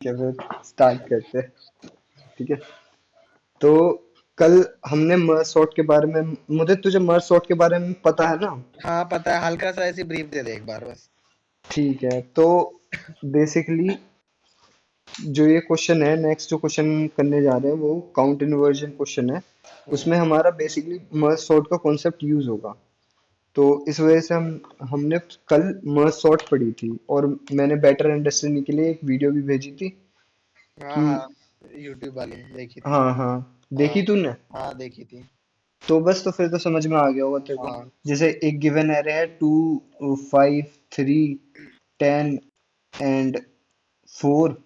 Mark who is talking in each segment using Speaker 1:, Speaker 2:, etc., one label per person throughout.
Speaker 1: क्या फिर स्टार्ट करते हैं। ठीक है। तो कल हमने मर्ज सॉर्ट के बारे में, मुझे तुझे मर्ज सॉर्ट के बारे में पता है ना।
Speaker 2: हाँ पता है, हल्का सा ऐसी ब्रीफ दे दे एक बार बस।
Speaker 1: ठीक है। तो बेसिकली जो ये क्वेश्चन है, नेक्स्ट जो क्वेश्चन करने जा रहे हैं वो काउंट इनवर्जन क्वेश्चन है।
Speaker 2: हम्म।
Speaker 1: उसमें हमारा बेसिकली मर्ज सॉर्ट का कॉन्सेप्ट यूज होगा। तो इस वजह से हमने कल मर्ज सॉर्ट पढ़ी थी, और मैंने बेटर अंडरस्टैंडिंग के लिए एक वीडियो भी भेजी थी
Speaker 2: हाँ
Speaker 1: कि
Speaker 2: हाँ, यूट्यूब वाली देखी थी।
Speaker 1: हाँ हाँ,
Speaker 2: हाँ
Speaker 1: देखी तूने।
Speaker 2: हाँ देखी थी।
Speaker 1: तो बस, तो फिर तो समझ में आ गया होगा तेरे को।
Speaker 2: हाँ
Speaker 1: जैसे एक गिवन एरे है, 2, 5, 3, 10 एंड 4।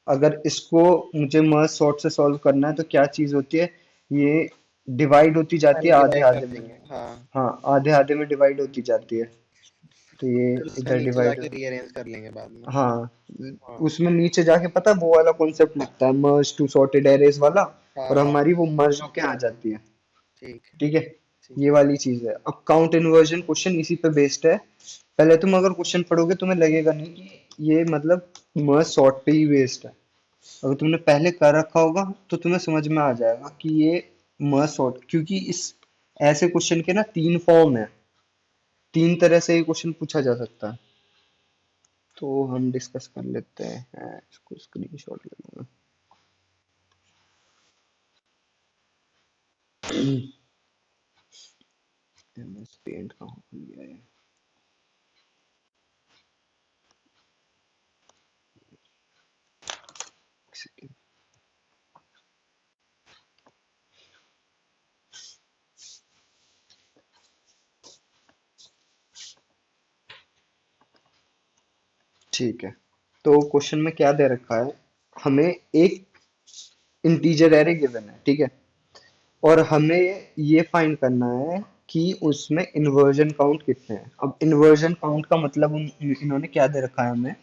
Speaker 1: अगर इसको मुझे मर्ज सॉर्ट से सॉल्व करना है तो क्या चीज होती है, ये डिवाइड होती जाती
Speaker 2: पहले
Speaker 1: है आधे
Speaker 2: डिवाइड कर
Speaker 1: आधे में।
Speaker 2: देंगे, हाँ।
Speaker 1: हाँ, आधे आधे में डिवाइड होती जाती है। तो ये
Speaker 2: फिर उसमें
Speaker 1: इधर
Speaker 2: नीचे
Speaker 1: डिवाइड।
Speaker 2: जाके रीअरेंज कर लेंगे बाद में।
Speaker 1: हाँ,
Speaker 2: हाँ
Speaker 1: उसमें नीचे जाके पता है वो वाला कॉन्सेप्ट लगता है, मर्ज टू सॉर्टेड एरेज वाला।
Speaker 2: हाँ
Speaker 1: और
Speaker 2: हाँ।
Speaker 1: हमारी वो मर्ज होके आ जाती है।
Speaker 2: ठीक है।
Speaker 1: ठीक है।
Speaker 2: ठीक
Speaker 1: ये
Speaker 2: है।
Speaker 1: वाली चीज है। अब काउंट इनवर्जन क्वेश्चन इसी पे बेस्ड है। पहले तुम अगर क्वेश्चन पढ़ोगे तुम्हें लगेगा नहीं कि ये मतलब मर्ज सॉर्ट पे ही बेस्ड है। अगर तुमने पहले कर रखा होगा तो तुम्हें समझ में आ जाएगा कि ये मर्ज सॉर्ट, क्योंकि इस ऐसे क्वेश्चन के ना तीन फॉर्म है। तीन तरह से ये क्वेश्चन पूछा जा सकता है। तो हम डिस्कस कर लेते हैं, इसको स्क्रीनशॉट ले लूंगा। एमएस पेंट कहाँ खुल गया है। ठीक है। तो क्वेश्चन में क्या दे रखा है, हमें एक इंटीजर एरे गिवन है, ठीक है। और हमें ये फाइंड करना है कि उसमें इन्वर्जन काउंट कितने हैं। अब इन्वर्जन काउंट का मतलब इन्होंने क्या दे रखा है हमें।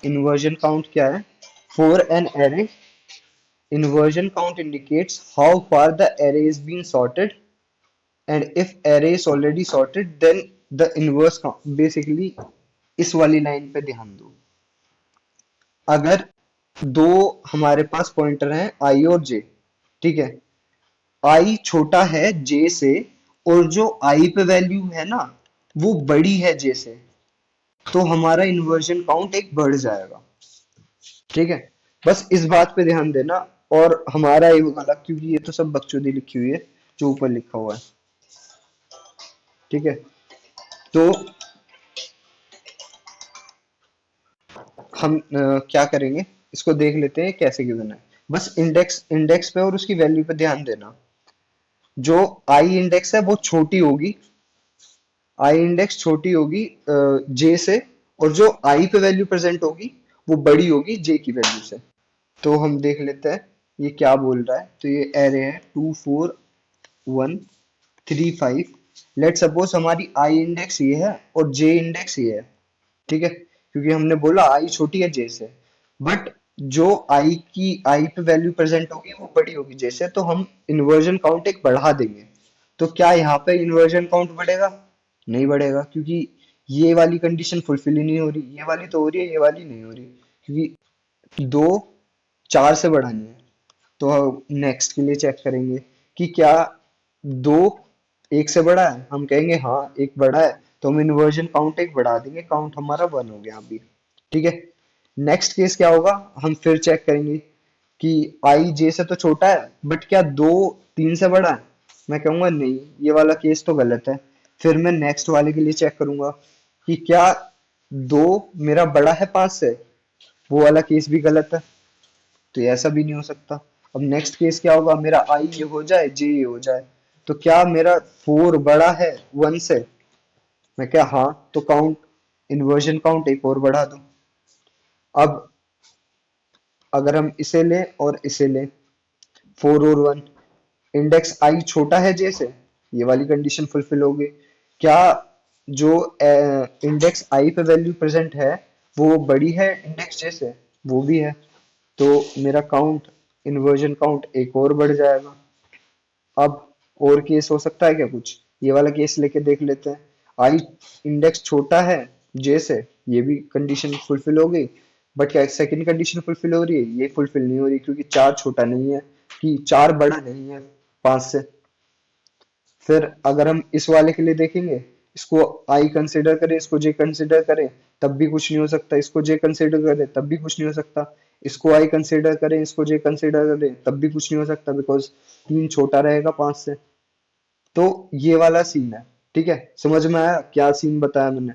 Speaker 1: इन्वर्जन काउंट क्या है, for an array inversion count indicates how far the array is being sorted, and if array is already sorted then the inverse count। basically इस वाली लाइन पे ध्यान दो। अगर दो हमारे पास पॉइंटर हैं आई और जे, ठीक है। आई छोटा है जे से, और जो आई पे वैल्यू है ना वो बड़ी है जे से, तो हमारा इन्वर्जन काउंट एक बढ़ जाएगा। ठीक है। बस इस बात पे ध्यान देना। और हमारा ये वाला, क्योंकि ये तो सब बकचोदी लिखी हुई है जो ऊपर लिखा हुआ है। ठीक है। तो हम क्या करेंगे, इसको देख लेते हैं कैसे गिवन है। बस इंडेक्स इंडेक्स पे और उसकी वैल्यू पे ध्यान देना। जो आई इंडेक्स है वो छोटी होगी, आई इंडेक्स छोटी होगी जे से, और जो आई पे वैल्यू प्रेजेंट होगी वो बड़ी होगी जे की वैल्यू से। तो हम देख लेते हैं ये क्या बोल रहा है। तो ये एरे है 2, 4, 1, 3, 5। लेट सपोज हमारी आई इंडेक्स ये है और जे इंडेक्स ये है। ठीक है, क्योंकि हमने बोला आई छोटी है जे से। बट जो आई पे वैल्यू प्रेजेंट होगी वो बड़ी होगी जे से, तो हम इन्वर्जन काउंट एक बढ़ा देंगे। तो क्या यहाँ पे इन्वर्जन काउंट बढ़ेगा? नहीं बढ़ेगा, क्योंकि ये वाली कंडीशन फुलफिल ही नहीं हो रही। ये वाली तो हो रही है, ये वाली नहीं हो रही, क्योंकि दो चार से बड़ा नहीं है। तो नेक्स्ट के लिए चेक करेंगे कि क्या दो एक से बड़ा है। हम कहेंगे हाँ एक बड़ा है, तो हम इन्वर्जन काउंट एक बढ़ा देंगे, काउंट हमारा 1 हो गया अभी। ठीक है। नेक्स्ट केस क्या होगा, हम फिर चेक करेंगे कि आई जे से तो छोटा है, बट क्या दो 3 से बड़ा है। मैं कहूंगा नहीं, ये वाला केस तो गलत है। फिर मैं नेक्स्ट वाले के लिए चेक करूंगा कि क्या दो मेरा बड़ा है 5 से। वो वाला केस भी गलत है, तो ये ऐसा भी नहीं हो सकता। अब नेक्स्ट केस क्या होगा, मेरा आई ये हो जाए जे ये हो जाए, तो क्या मेरा 4 बड़ा है 1 से। मैं क्या हाँ, तो काउंट इन्वर्जन काउंट एक और बढ़ा दूं। अब अगर हम इसे लें और इसे लें, 4 और 1, इंडेक्स आई छोटा है जे से, ये वाली कंडीशन फुलफिल होगी। क्या जो इंडेक्स आई पे वैल्यू प्रेजेंट है वो बड़ी है इंडेक्स जे से? वो भी है। तो मेरा काउंट इन्वर्जन काउंट एक और बढ़ जाएगा। अब और केस हो सकता है क्या कुछ, ये वाला केस लेके देख लेते हैं। आई इंडेक्स छोटा है जे से, ये भी कंडीशन फुलफिल हो गई। बट क्या सेकंड कंडीशन फुलफिल हो रही है? ये फुलफिल नहीं हो रही क्योंकि 4 छोटा नहीं है, कि 4 बड़ा नहीं है 5 से। फिर अगर हम इस वाले के लिए देखेंगे, इसको आई कंसिडर करें, इसको जे कंसिडर करें, तब भी कुछ नहीं हो सकता। इसको जे कंसिडर करें तब भी कुछ नहीं हो सकता। इसको आई कंसिडर करें, इसको जे कंसिडर करें, तब भी कुछ नहीं हो सकता, बिकॉज 3 छोटा रहेगा 5 से। तो ये वाला सीन है। ठीक है, समझ में आया क्या सीन बताया मैंने?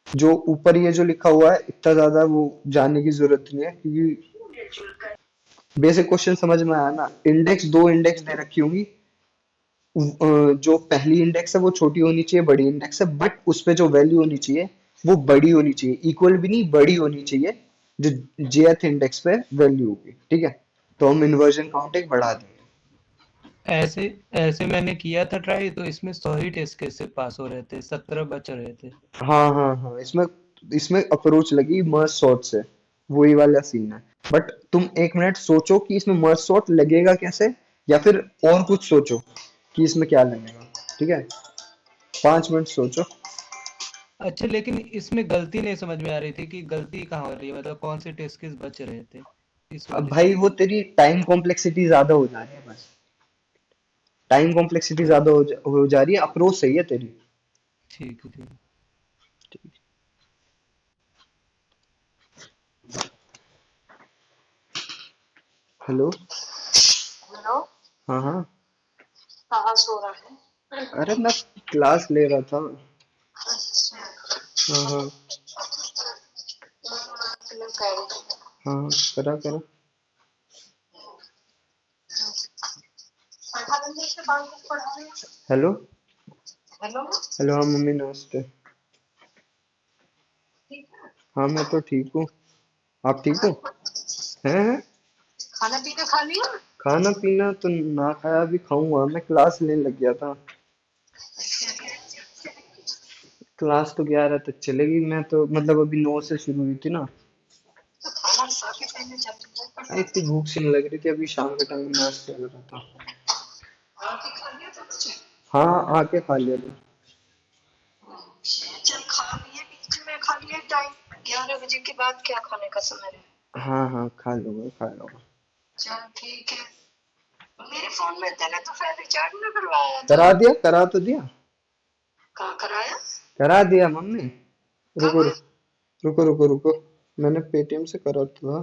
Speaker 1: जो ऊपर ये जो लिखा हुआ है इतना ज्यादा वो जानने की जरूरत नहीं है, क्योंकि बेसिक क्वेश्चन समझ में आया ना। इंडेक्स, दो इंडेक्स दे रखी होंगी। जो पहली इंडेक्स है वो छोटी होनी चाहिए, बड़ी इंडेक्स है, बट उस पे जो वैल्यू होनी चाहिए वो बड़ी होनी चाहिए, इक्वल भी नहीं, बड़ी होनी चाहिए, जो jth इंडेक्स पे वैल्यू होगी। ठीक है, तो हम इन्वर्जन काउंट एक बढ़ा देंगे।
Speaker 3: ऐसे ऐसे मैंने किया था ट्राई, तो इसमें 100 ही टेस्ट केस से पास हो रहे थे, 17 बच रहे थे।
Speaker 1: हाँ हाँ हाँ, इसमें इसमें अप्रोच लगी मर्ज सॉर्ट से, वही वाला सीन है। बट तुम एक मिनट सोचो कि इसमें मर्ज सॉर्ट लगेगा कैसे, या फिर और कुछ सोचो कि इसमें क्या लगेगा। ठीक है, 5 मिनट सोचो।
Speaker 3: अच्छा, लेकिन इसमें गलती नहीं समझ में आ रही थी कि गलती कहाँ हो रही है, मतलब कौन से टेस्ट केस बच रहे थे इस
Speaker 1: अब
Speaker 3: वाले से।
Speaker 1: भाई वो तेरी टाइम कॉम्प्लेक्सिटी ज्यादा हो जा रही है बस। टाइम कॉम्प्लेक्सिटी ज्यादा हो जा रही है, अप्रोच सही है तेरी।
Speaker 3: ठीक है, ठीक है।
Speaker 1: हेलो।
Speaker 4: हेलो।
Speaker 1: हाँ हाँ।
Speaker 4: कहाँ सो रहा है?
Speaker 1: अरे मैं क्लास ले रहा था।
Speaker 4: अच्छा।
Speaker 1: हाँ हाँ
Speaker 4: फिल्म कह रही थी।
Speaker 1: हाँ हाँ, करा करा।
Speaker 4: पंखा बंद करके बाल को पढ़ा रहे हैं।
Speaker 1: हेलो।
Speaker 4: हेलो।
Speaker 1: हेलो, हाँ मम्मी नमस्ते।
Speaker 4: ठीक है।
Speaker 1: हाँ मैं तो ठीक हूँ, आप ठीक हो? हैं?
Speaker 4: खाना पीना खा लिया?
Speaker 1: खाना पीना तो ना खाया, अभी खाऊंगा, मैं क्लास लेने लग गया था। क्लास तो 11 तक चलेगी, मैं तो मतलब अभी 9 से शुरू हुई थी ना।
Speaker 4: तो खाना खा के पहले जब
Speaker 1: अरे इतनी भूख सी नहीं लग रही थी, अभी शाम के टाइम नाश्ता कर रहा था।
Speaker 4: आके खा लिया था कुछ?
Speaker 1: हाँ आके खा लिया था।
Speaker 4: चल खा लिए, बीच में खा लिए। टाइम 11 बजे के बाद क्या खाने का समय है?
Speaker 1: हाँ हाँ, खा लूंगा खा लूंगा।
Speaker 4: चल ठीक है। मेरे फोन में तेने तो फिर रिचार्ज न करवाया था।
Speaker 1: करा दिया, करा तो दिया।
Speaker 4: कहाँ कराया?
Speaker 1: करा दिया मम्मी। रुको
Speaker 4: कब?
Speaker 1: रुको रुको रुको, मैंने पेटीएम से करा था,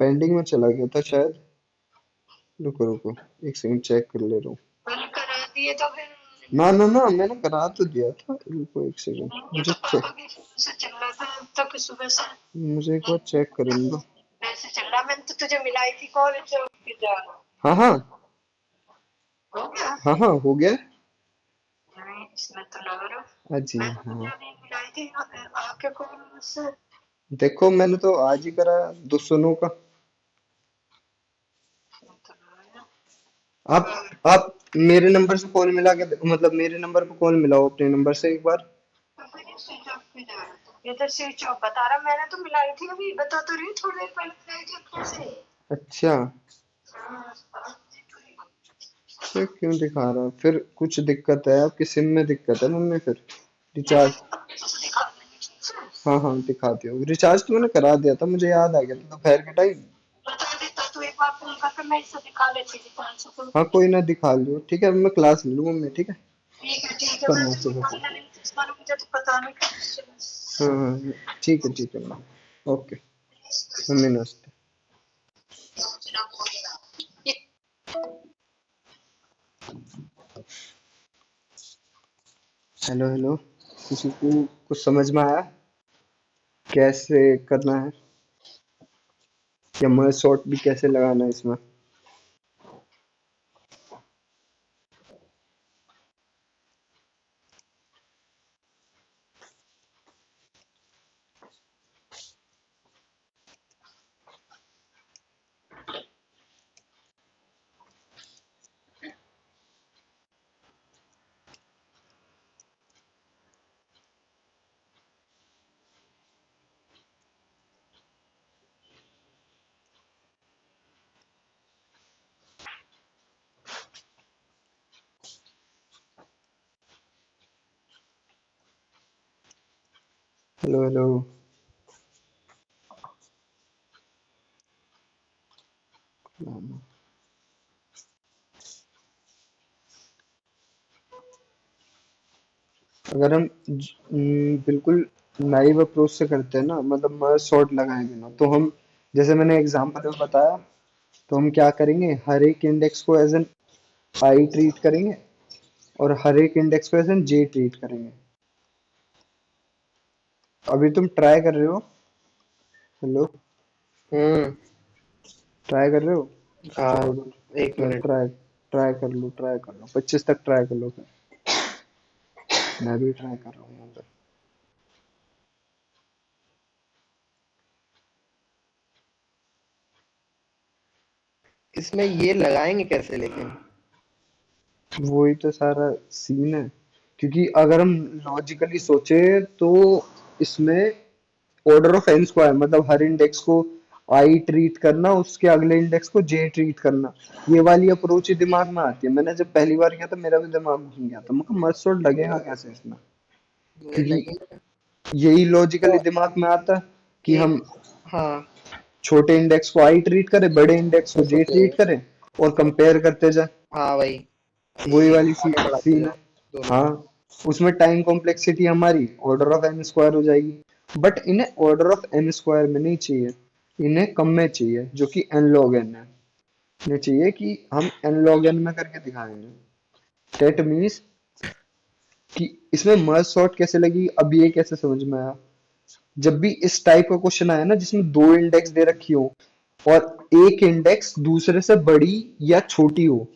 Speaker 1: पेंडिंग में चला गया था शायद। रुको रुको, एक सेकंड चेक कर ले रहा हूँ।
Speaker 4: कल करा दिए तो फिर।
Speaker 1: ना ना ना, मैंने करा तो दिया था, रुको एक सेकंड,
Speaker 4: ये तो
Speaker 1: मुझे
Speaker 4: पापा के फोन से चल रहा था अब तक सुबह से।
Speaker 1: मुझे एक बार चेक करने दो।
Speaker 4: वैसे चल रहा, मैंने तो तुझे मिलाई थी कॉलेज से होके जा रहा।
Speaker 1: हाँ हाँ
Speaker 4: हो गया?
Speaker 1: हाँ हाँ, हो गया।
Speaker 4: नहीं इसमें तो लग रहा।
Speaker 1: अजी
Speaker 4: मैं तो तुझे
Speaker 1: हाँ,
Speaker 4: अभी मिलाई थी आके कॉलेज से।
Speaker 1: देखो मैंने तो आज ही करा, 209 का।
Speaker 4: मैं तो लगा।
Speaker 1: आप मेरे नंबर से कॉल मिला के मतलब मेरे नंबर पे कॉल मिलाओ अपने नंबर से एक बार।
Speaker 4: तो फिर ये स्विच ऑफ क्यों जा रहा था? ये तो स्विच ऑफ बता रहा, मैंने तो मिलाई थी अभी, बता तो रही थोड़ी देर पहले मिलाई थी अपने से।
Speaker 1: अच्छा,
Speaker 4: हाँ,
Speaker 1: फिर क्यों दिखा रहा है? फिर कुछ दिक्कत है आपकी सिम में, दिक्कत है मम्मी फिर।
Speaker 4: ऐसे
Speaker 1: रिचार्ज,
Speaker 4: अपने से दिखा देंगे।
Speaker 1: हाँ हाँ दिखाती हूँ, रिचार्ज तो मैंने करा दिया था, मुझे याद आ गया था दोपहर के टाइम।
Speaker 4: बता देता तू एक बार फोन करके, मैं इससे दिखा लेती थी 500 को।
Speaker 1: हाँ कोई ना, दिखा लियो, ठीक है, अब मैं क्लास ले लूंगा मम्मी, ठीक है।
Speaker 4: ठीक है, मैं
Speaker 1: करना
Speaker 4: तो
Speaker 1: सुबह से।
Speaker 4: निकालना नहीं थी इस बार, मुझे तो पता नहीं था।
Speaker 1: हाँ हाँ ठीक है मैम, ओके। मम्मी नमस्ते। हेलो हेलो, किसी को कुछ समझ में आया कैसे करना है, या मैं शॉर्ट भी कैसे लगाना है इसमें? Hello hello. हाँ, अगर हम बिल्कुल नाइव अप्रोच से करते हैं ना, मतलब मर्ज सॉर्ट लगाएंगे ना, तो हम जैसे मैंने एग्जांपल में बताया, तो हम क्या करेंगे, हर एक इंडेक्स को एज एन आई ट्रीट करेंगे और हर एक इंडेक्स को एज एन जे ट्रीट करेंगे। अभी तुम ट्राई कर रहे हो? हेलो?
Speaker 2: हम्म।
Speaker 1: ट्राई कर रहे हो? चलो
Speaker 2: हाँ, एक
Speaker 1: तो
Speaker 2: मिनट।
Speaker 1: ट्राई ट्राई कर लो, ट्राई कर लो, 25 तक ट्राई कर लो फिर। मैं भी ट्राई कर रहा हूँ यहाँ पे।
Speaker 2: इसमें ये लगाएंगे कैसे लेकिन?
Speaker 1: वही तो सारा सीन है, क्योंकि अगर हम लॉजिकली सोचे तो इसमें ऑर्डर ऑफ एन स्क्वायर, मतलब हर इंडेक्स को आई ट्रीट करना, उसके अगले इंडेक्स को जे ट्रीट करना, ये वाली अप्रोच ही दिमाग में आती है। मैंने जब पहली बार किया था मेरा भी दिमाग घूम गया था, मतलब मर्ज सॉर्ट लगेगा कैसे इसमें,
Speaker 2: ये
Speaker 1: क्योंकि
Speaker 2: लगेगा
Speaker 1: यही लॉजिकली
Speaker 2: तो
Speaker 1: दिमाग में आता है कि
Speaker 2: एक।
Speaker 1: हम
Speaker 2: हाँ,
Speaker 1: छोटे इंडेक्स को आई ट्रीट करें, बड़े इंडेक्स को जे ट्रीट करें और कंपेयर करते जाए।
Speaker 2: हाँ भाई,
Speaker 1: वही
Speaker 2: ये
Speaker 1: वाली
Speaker 2: आगे बढ़ाते
Speaker 1: सीन
Speaker 2: जाओ
Speaker 1: है।
Speaker 2: दोनों
Speaker 1: हाँ,
Speaker 2: को।
Speaker 1: उसमें टाइम कॉम्प्लेक्सिटी हमारी ऑर्डर ऑफ एन स्क्वायर हो जाएगी, बट इन्हें ऑर्डर ऑफ एन स्क्वायर में नहीं चाहिए, इन्हें कम में चाहिए, जो कि एन लॉग एन है। इन्हें चाहिए कि हम एन लॉग एन में करके दिखाएंगे। दैट मीन्स कि इसमें मर्ज सॉर्ट कैसे लगी, अब ये कैसे समझ में आया। जब भी इस टाइप का क्वेश्चन आया ना जिसमें दो इंडेक्स दे रखी हो और एक इंडेक्स दूसरे से बड़ी या छोटी हो,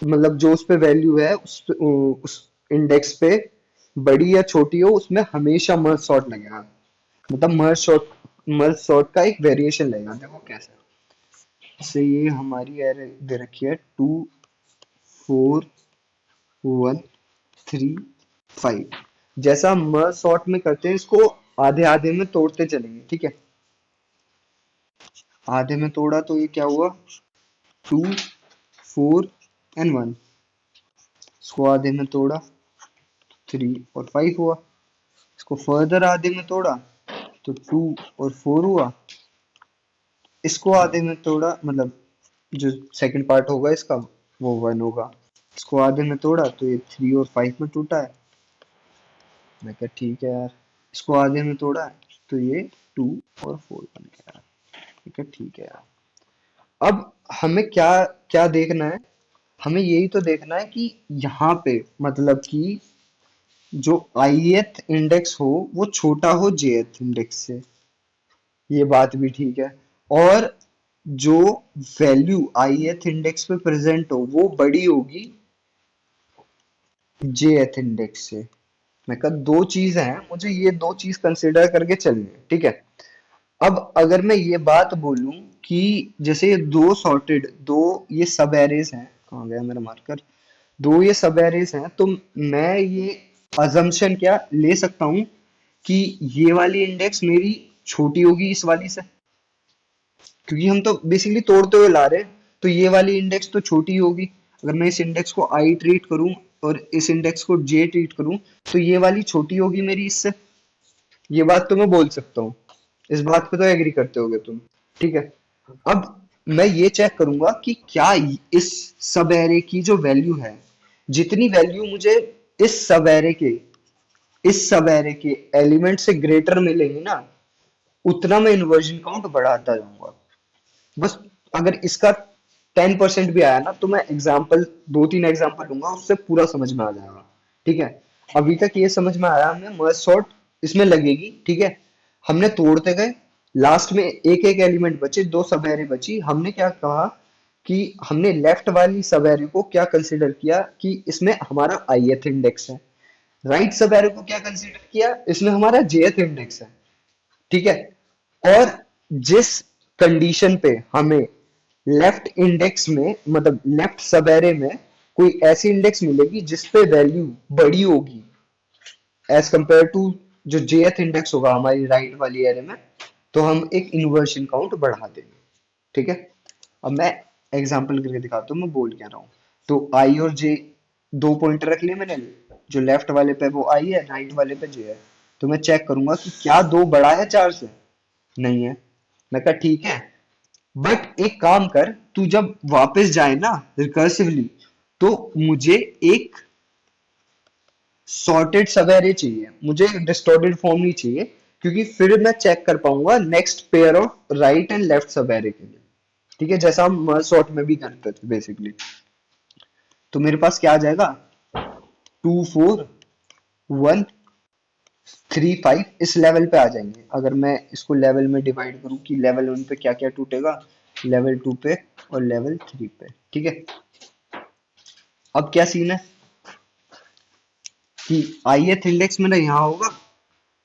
Speaker 1: मतलब जो उस पे वैल्यू है उस इंडेक्स पे बड़ी या छोटी हो, उसमें हमेशा मर्ज सॉर्ट लगेगा। मतलब मर्ज सॉर्ट का एक वेरिएशन लगेगा। देखो कैसे, जैसे ये हमारी एरे दे रखी है 2 4 1 3 5। जैसा हम मर्ज सॉर्ट में करते हैं, इसको आधे आधे में तोड़ते चलेंगे, ठीक है। आधे में तोड़ा तो ये क्या हुआ, 2 4 एंड 1। इसको आधे में तोड़ा, 3 और 5 हुआ। इसको फर्दर आधे में तोड़ा तो 2 और 4 हुआ। इसको आधे में तोड़ा, मतलब जो सेकंड पार्ट होगा इसका वो 1 होगा। इसको आधे में तोड़ा तो ये 3 और 5 में टूटा है। मैं कहा ठीक है यार। इसको आधे में तोड़ा तो ये 2 और 4 बन गया यार। मैं कहा ठीक है यार। अब हमें क्या क्या देखना है, हमें यही तो देखना है कि यहाँ पे मतलब कि जो ith इंडेक्स हो वो छोटा हो jth इंडेक्स से, ये बात भी ठीक है। और जो वैल्यू ith इंडेक्स पे प्रेजेंट हो वो बड़ी होगी jth इंडेक्स से। मैं कहा दो चीज हैं, मुझे ये दो चीज कंसिडर करके चलनी है, ठीक है। अब अगर मैं ये बात बोलूं कि जैसे ये दो ये सब एरेज हैं, कहाँ गया मेरा मार्कर, दो ये सब एरेज हैं, तो मैं ये अजम्पशन क्या ले सकता हूँ कि ये वाली इंडेक्स मेरी छोटी होगी इस वाली से, क्योंकि हम तो बेसिकली तोड़ते हुए ला रहे हैं, तो ये वाली इंडेक्स तो छोटी होगी। अगर मैं इस इंडेक्स को आई ट्रीट करूं और इस इंडेक्स को जे ट्रीट करूं, तो ये वाली छोटी होगी मेरी इससे। ये बात तो मैं बोल सकता हूँ, इस बात पे तो एग्री करते होगे तुम, ठीक है। अब मैं ये चेक करूंगा कि क्या इस सब एरे की जो वैल्यू है, जितनी वैल्यू मुझे इस सब एरे के इस सब एरे के एलिमेंट से ग्रेटर मिलेंगी ना, उतना मैं इन्वर्जन काउंट बढ़ाता जाऊंगा। बस अगर इसका 10% भी आया ना, तो मैं एग्जाम्पल 2 3 एग्जाम्पल लूंगा, उससे पूरा समझ में आ जाएगा, ठीक है। अभी तक ये समझ में आया हमें मर्ज सॉर्ट इसमें लगेगी, ठीक है। हमने तोड़ते गए, लास्ट में एक एक एलिमेंट बचे, दो सब एरे बची। हमने क्या कहा कि हमने लेफ्ट वाली सब एरे को क्या कंसिडर किया कि इसमें हमारा ith इंडेक्स है, राइट सब एरे को क्या कंसिडर किया, इसमें हमारा jth इंडेक्स है, ठीक है। और जिस कंडीशन पे हमें लेफ्ट इंडेक्स में, मतलब लेफ्ट सब एरे में कोई ऐसी इंडेक्स मिलेगी जिसपे वैल्यू बड़ी होगी एज कंपेयर टू जो jth इंडेक्स होगा हमारी राइट वाली एरे में, तो हम एक इन्वर्शन काउंट बढ़ा देंगे, ठीक है। अब मैं एग्जांपल करके दिखाता हूँ मैं बोल क्या रहा हूँ। तो आई और जे दो पॉइंटर रख लिए मैंने, जो लेफ्ट वाले पे वो आई है, राइट वाले पे जे है। तो मैं चेक करूंगा कि क्या दो बड़ा है 4 से, नहीं है। मैं कहा ठीक है, बट एक काम कर, तू जब वापस जाए ना रिकर्सिवली, तो मुझे एक सॉर्टेड सब एरे चाहिए, मुझे डिस्टॉर्टेड फॉर्म नहीं चाहिए, क्योंकि फिर मैं चेक कर पाऊंगा next pair of right and left सब एरे के लिए। ठीक है, जैसा हम मर्ज सॉर्ट में भी करते थे बेसिकली। तो मेरे पास क्या आ जाएगा, 2 4 1 3 5 इस लेवल पे आ जाएंगे। अगर मैं इसको लेवल में डिवाइड करूं कि लेवल 1 पे क्या क्या टूटेगा, लेवल 2 पे और लेवल 3 पे। ठीक है, अब क्या सीन है कि ith इंडेक्स मेरा यहाँ होगा,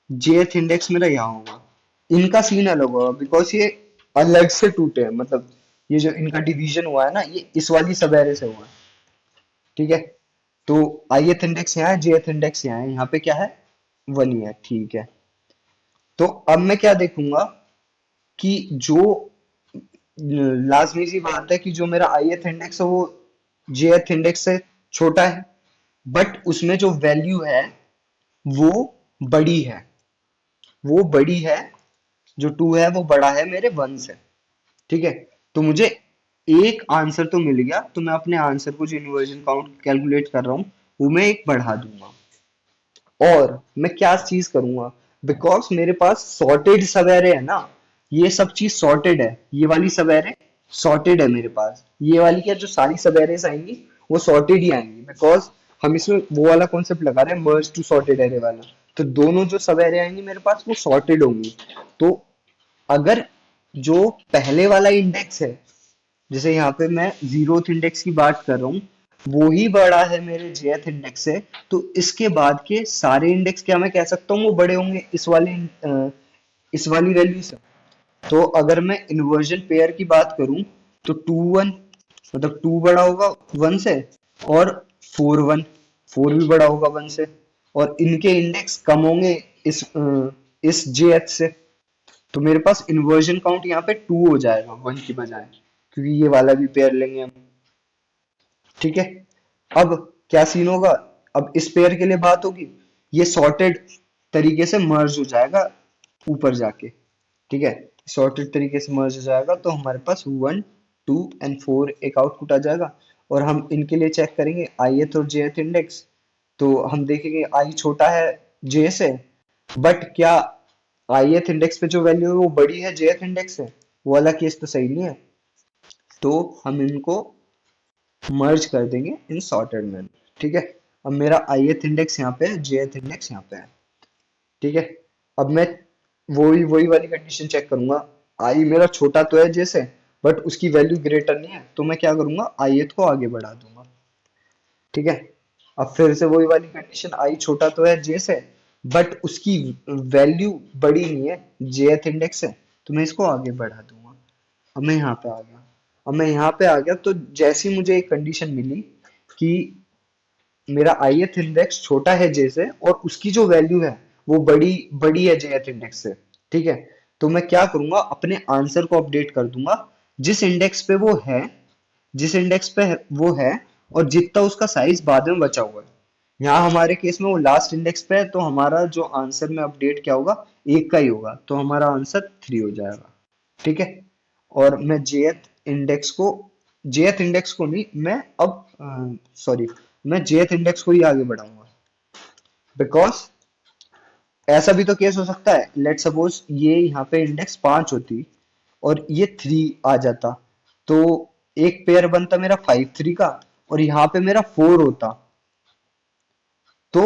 Speaker 1: jth इंडेक्स मेरा यहाँ होगा, इनका सीन अलग होगा बिकॉज ये अलग से टूटे हैं। मतलब ये जो इनका डिवीजन हुआ है ना, ये इस वाली सब एरे से हुआ है। ठीक है, तो ith इंडेक्स यहाँ है, jth इंडेक्स यहाँ है, यहाँ पे क्या है 1 ही है। ठीक है, तो अब मैं क्या देखूंगा कि जो लाजमी सी बात है कि जो मेरा ith इंडेक्स है वो jth इंडेक्स से छोटा है, बट उसमें जो वैल्यू है वो बड़ी है, वो बड़ी है, जो 2 है वो बड़ा है मेरे 1 से। ठीक है, तो मुझे एक आंसर तो मिल गया, तो मैं अपने आंसर को जो इन्वर्जन काउंट कैलकुलेट कर रहा हूँ वो मैं एक बढ़ा दूंगा। और मैं क्या चीज करूंगा, बिकॉज मेरे पास सॉर्टेड सब एरे है ना, ये सब चीज सॉर्टेड है, ये वाली सब एरे सॉर्टेड है मेरे पास, ये वाली क्या जो सारी सब एरेस आएंगी वो सॉर्टेड ही आएंगी, बिकॉज हम इसमें वो वाला कॉन्सेप्ट लगा रहे हैं मर्ज टू सॉर्टेड एरे वाला। तो दोनों जो सब एरे आएंगी मेरे पास वो सॉर्टेड होंगी। तो अगर जो पहले वाला इंडेक्स है, जैसे यहाँ पे मैं 0th इंडेक्स की बात कर रहा हूँ, वो ही बड़ा है मेरे jth इंडेक्स से, तो इसके बाद के सारे इंडेक्स क्या मैं कह सकता हूँ वो बड़े होंगे इस वाली वैल्यू से। तो अगर मैं इन्वर्जन पेयर की बात करूं तो 2 1 मतलब 2 बड़ा होगा 1 से, और 4 भी बड़ा होगा 1 से, और इनके इंडेक्स कम होंगे इस jth से। तो मेरे पास इन्वर्जन काउंट यहाँ पे 2 हो जाएगा 1 की बजाय, क्योंकि ये वाला भी पेयर लेंगे हम। ठीक है, अब क्या सीन होगा, अब इस पेयर के लिए बात होगी, ये सॉर्टेड तरीके से मर्ज हो जाएगा ऊपर जाके। ठीक है, सॉर्टेड तरीके से मर्ज हो जाएगा, तो हमारे पास 1 2 एंड 4 एक आउटपुट आ जाएगा। और हम इनके लिए चेक करेंगे ith और jth इंडेक्स, तो हम देखेंगे i छोटा है j से, बट क्या ith इंडेक्स पे जो वैल्यू है वो बड़ी है jth इंडेक्स से, वो वाला केस तो सही नहीं है। तो हम इनको मर्ज कर देंगे इन सॉर्टेड मैनर। ठीक है, अब मेरा ith इंडेक्स यहाँ पे है, jth इंडेक्स यहाँ पे है। ठीक है, अब मैं वही वही वाली कंडीशन चेक करूंगा, आई मेरा छोटा तो है जैसे, बट उसकी वैल्यू ग्रेटर नहीं है, तो मैं क्या करूंगा ith को आगे बढ़ा दूंगा। ठीक है, अब फिर से वही वाली कंडीशन, आई छोटा तो है j से, बट उसकी वैल्यू बड़ी नहीं है jth इंडेक्स से, तो मैं इसको आगे बढ़ा दूंगा। अब मैं यहाँ पे आ गया, अब मैं यहाँ पे आ गया, तो जैसी मुझे एक कंडीशन मिली कि मेरा ith इंडेक्स छोटा है j से और उसकी जो वैल्यू है वो बड़ी बड़ी है jth इंडेक्स से। ठीक है, तो मैं क्या करूंगा, अपने आंसर को अपडेट कर दूंगा जिस इंडेक्स पे वो है, जिस इंडेक्स पे वो है, और जितना उसका साइज बाद में बचा हुआ है। यहाँ हमारे केस में वो लास्ट इंडेक्स पे है, तो हमारा जो आंसर में अपडेट क्या होगा, एक का ही होगा, तो हमारा आंसर 3 हो जाएगा। ठीक है, और मैं jth इंडेक्स को नहीं, मैं अब सॉरी मैं jth इंडेक्स को ही आगे बढ़ाऊंगा, बिकॉज ऐसा भी तो केस हो सकता है, लेट सपोज ये यहाँ पे इंडेक्स 5 होती और ये 3 आ जाता, तो एक पेयर बनता मेरा 5 3 का, और यहाँ पे मेरा 4 होता। तो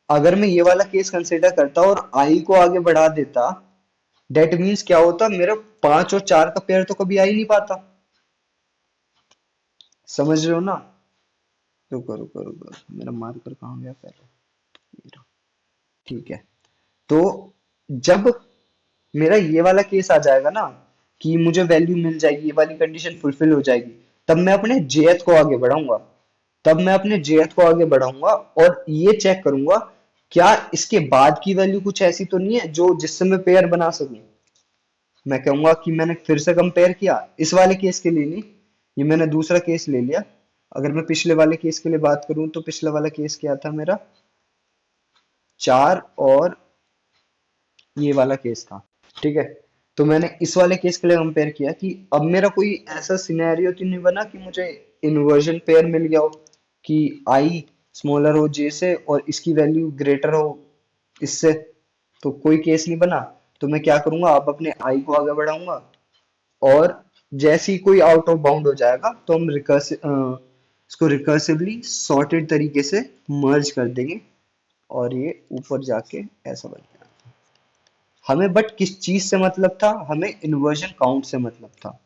Speaker 1: अगर मैं ये वाला केस कंसिडर करता और आई को आगे बढ़ा देता, डेट मीन्स क्या होता, मेरा 5 और 4 का पेयर तो कभी आ ही नहीं पाता। समझ रहे हो ना? रुको रुको रुको, मेरा मार्कर कहाँ गया पहले। ठीक है, तो जब मेरा ये वाला केस आ जाएगा ना कि मुझे वैल्यू मिल जाएगी, ये वाली कंडीशन फुलफिल हो जाएगी, तब मैं अपने jth को आगे बढ़ाऊंगा, तब मैं अपने jth को आगे बढ़ाऊंगा और ये चेक करूंगा क्या इसके बाद की वैल्यू कुछ ऐसी तो नहीं है जो जिससे मैं पेयर बना सकूं। मैं कहूंगा कि मैंने फिर से कंपेयर किया, इस वाले केस के लिए नहीं, ये मैंने दूसरा केस ले लिया। अगर मैं पिछले वाले केस के लिए बात करूं तो पिछला वाला केस क्या था मेरा, 4 और ये वाला केस था। ठीक है, तो मैंने इस वाले केस के लिए कंपेयर किया कि अब मेरा कोई ऐसा सिनेरियो तो नहीं बना कि मुझे इन्वर्जन पेयर मिल गया हो कि आई स्मॉलर हो जे से और इसकी वैल्यू ग्रेटर हो इससे, तो कोई केस नहीं बना। तो मैं क्या करूंगा, अब अपने आई को आगे बढ़ाऊंगा और जैसे ही कोई आउट ऑफ बाउंड हो जाएगा तो हम इसको रिकर्सिवली सॉर्टेड तरीके से मर्ज कर देंगे और ये ऊपर जाके ऐसा बन गया। हमें बट किस चीज से मतलब था, हमें इन्वर्जन काउंट से मतलब था,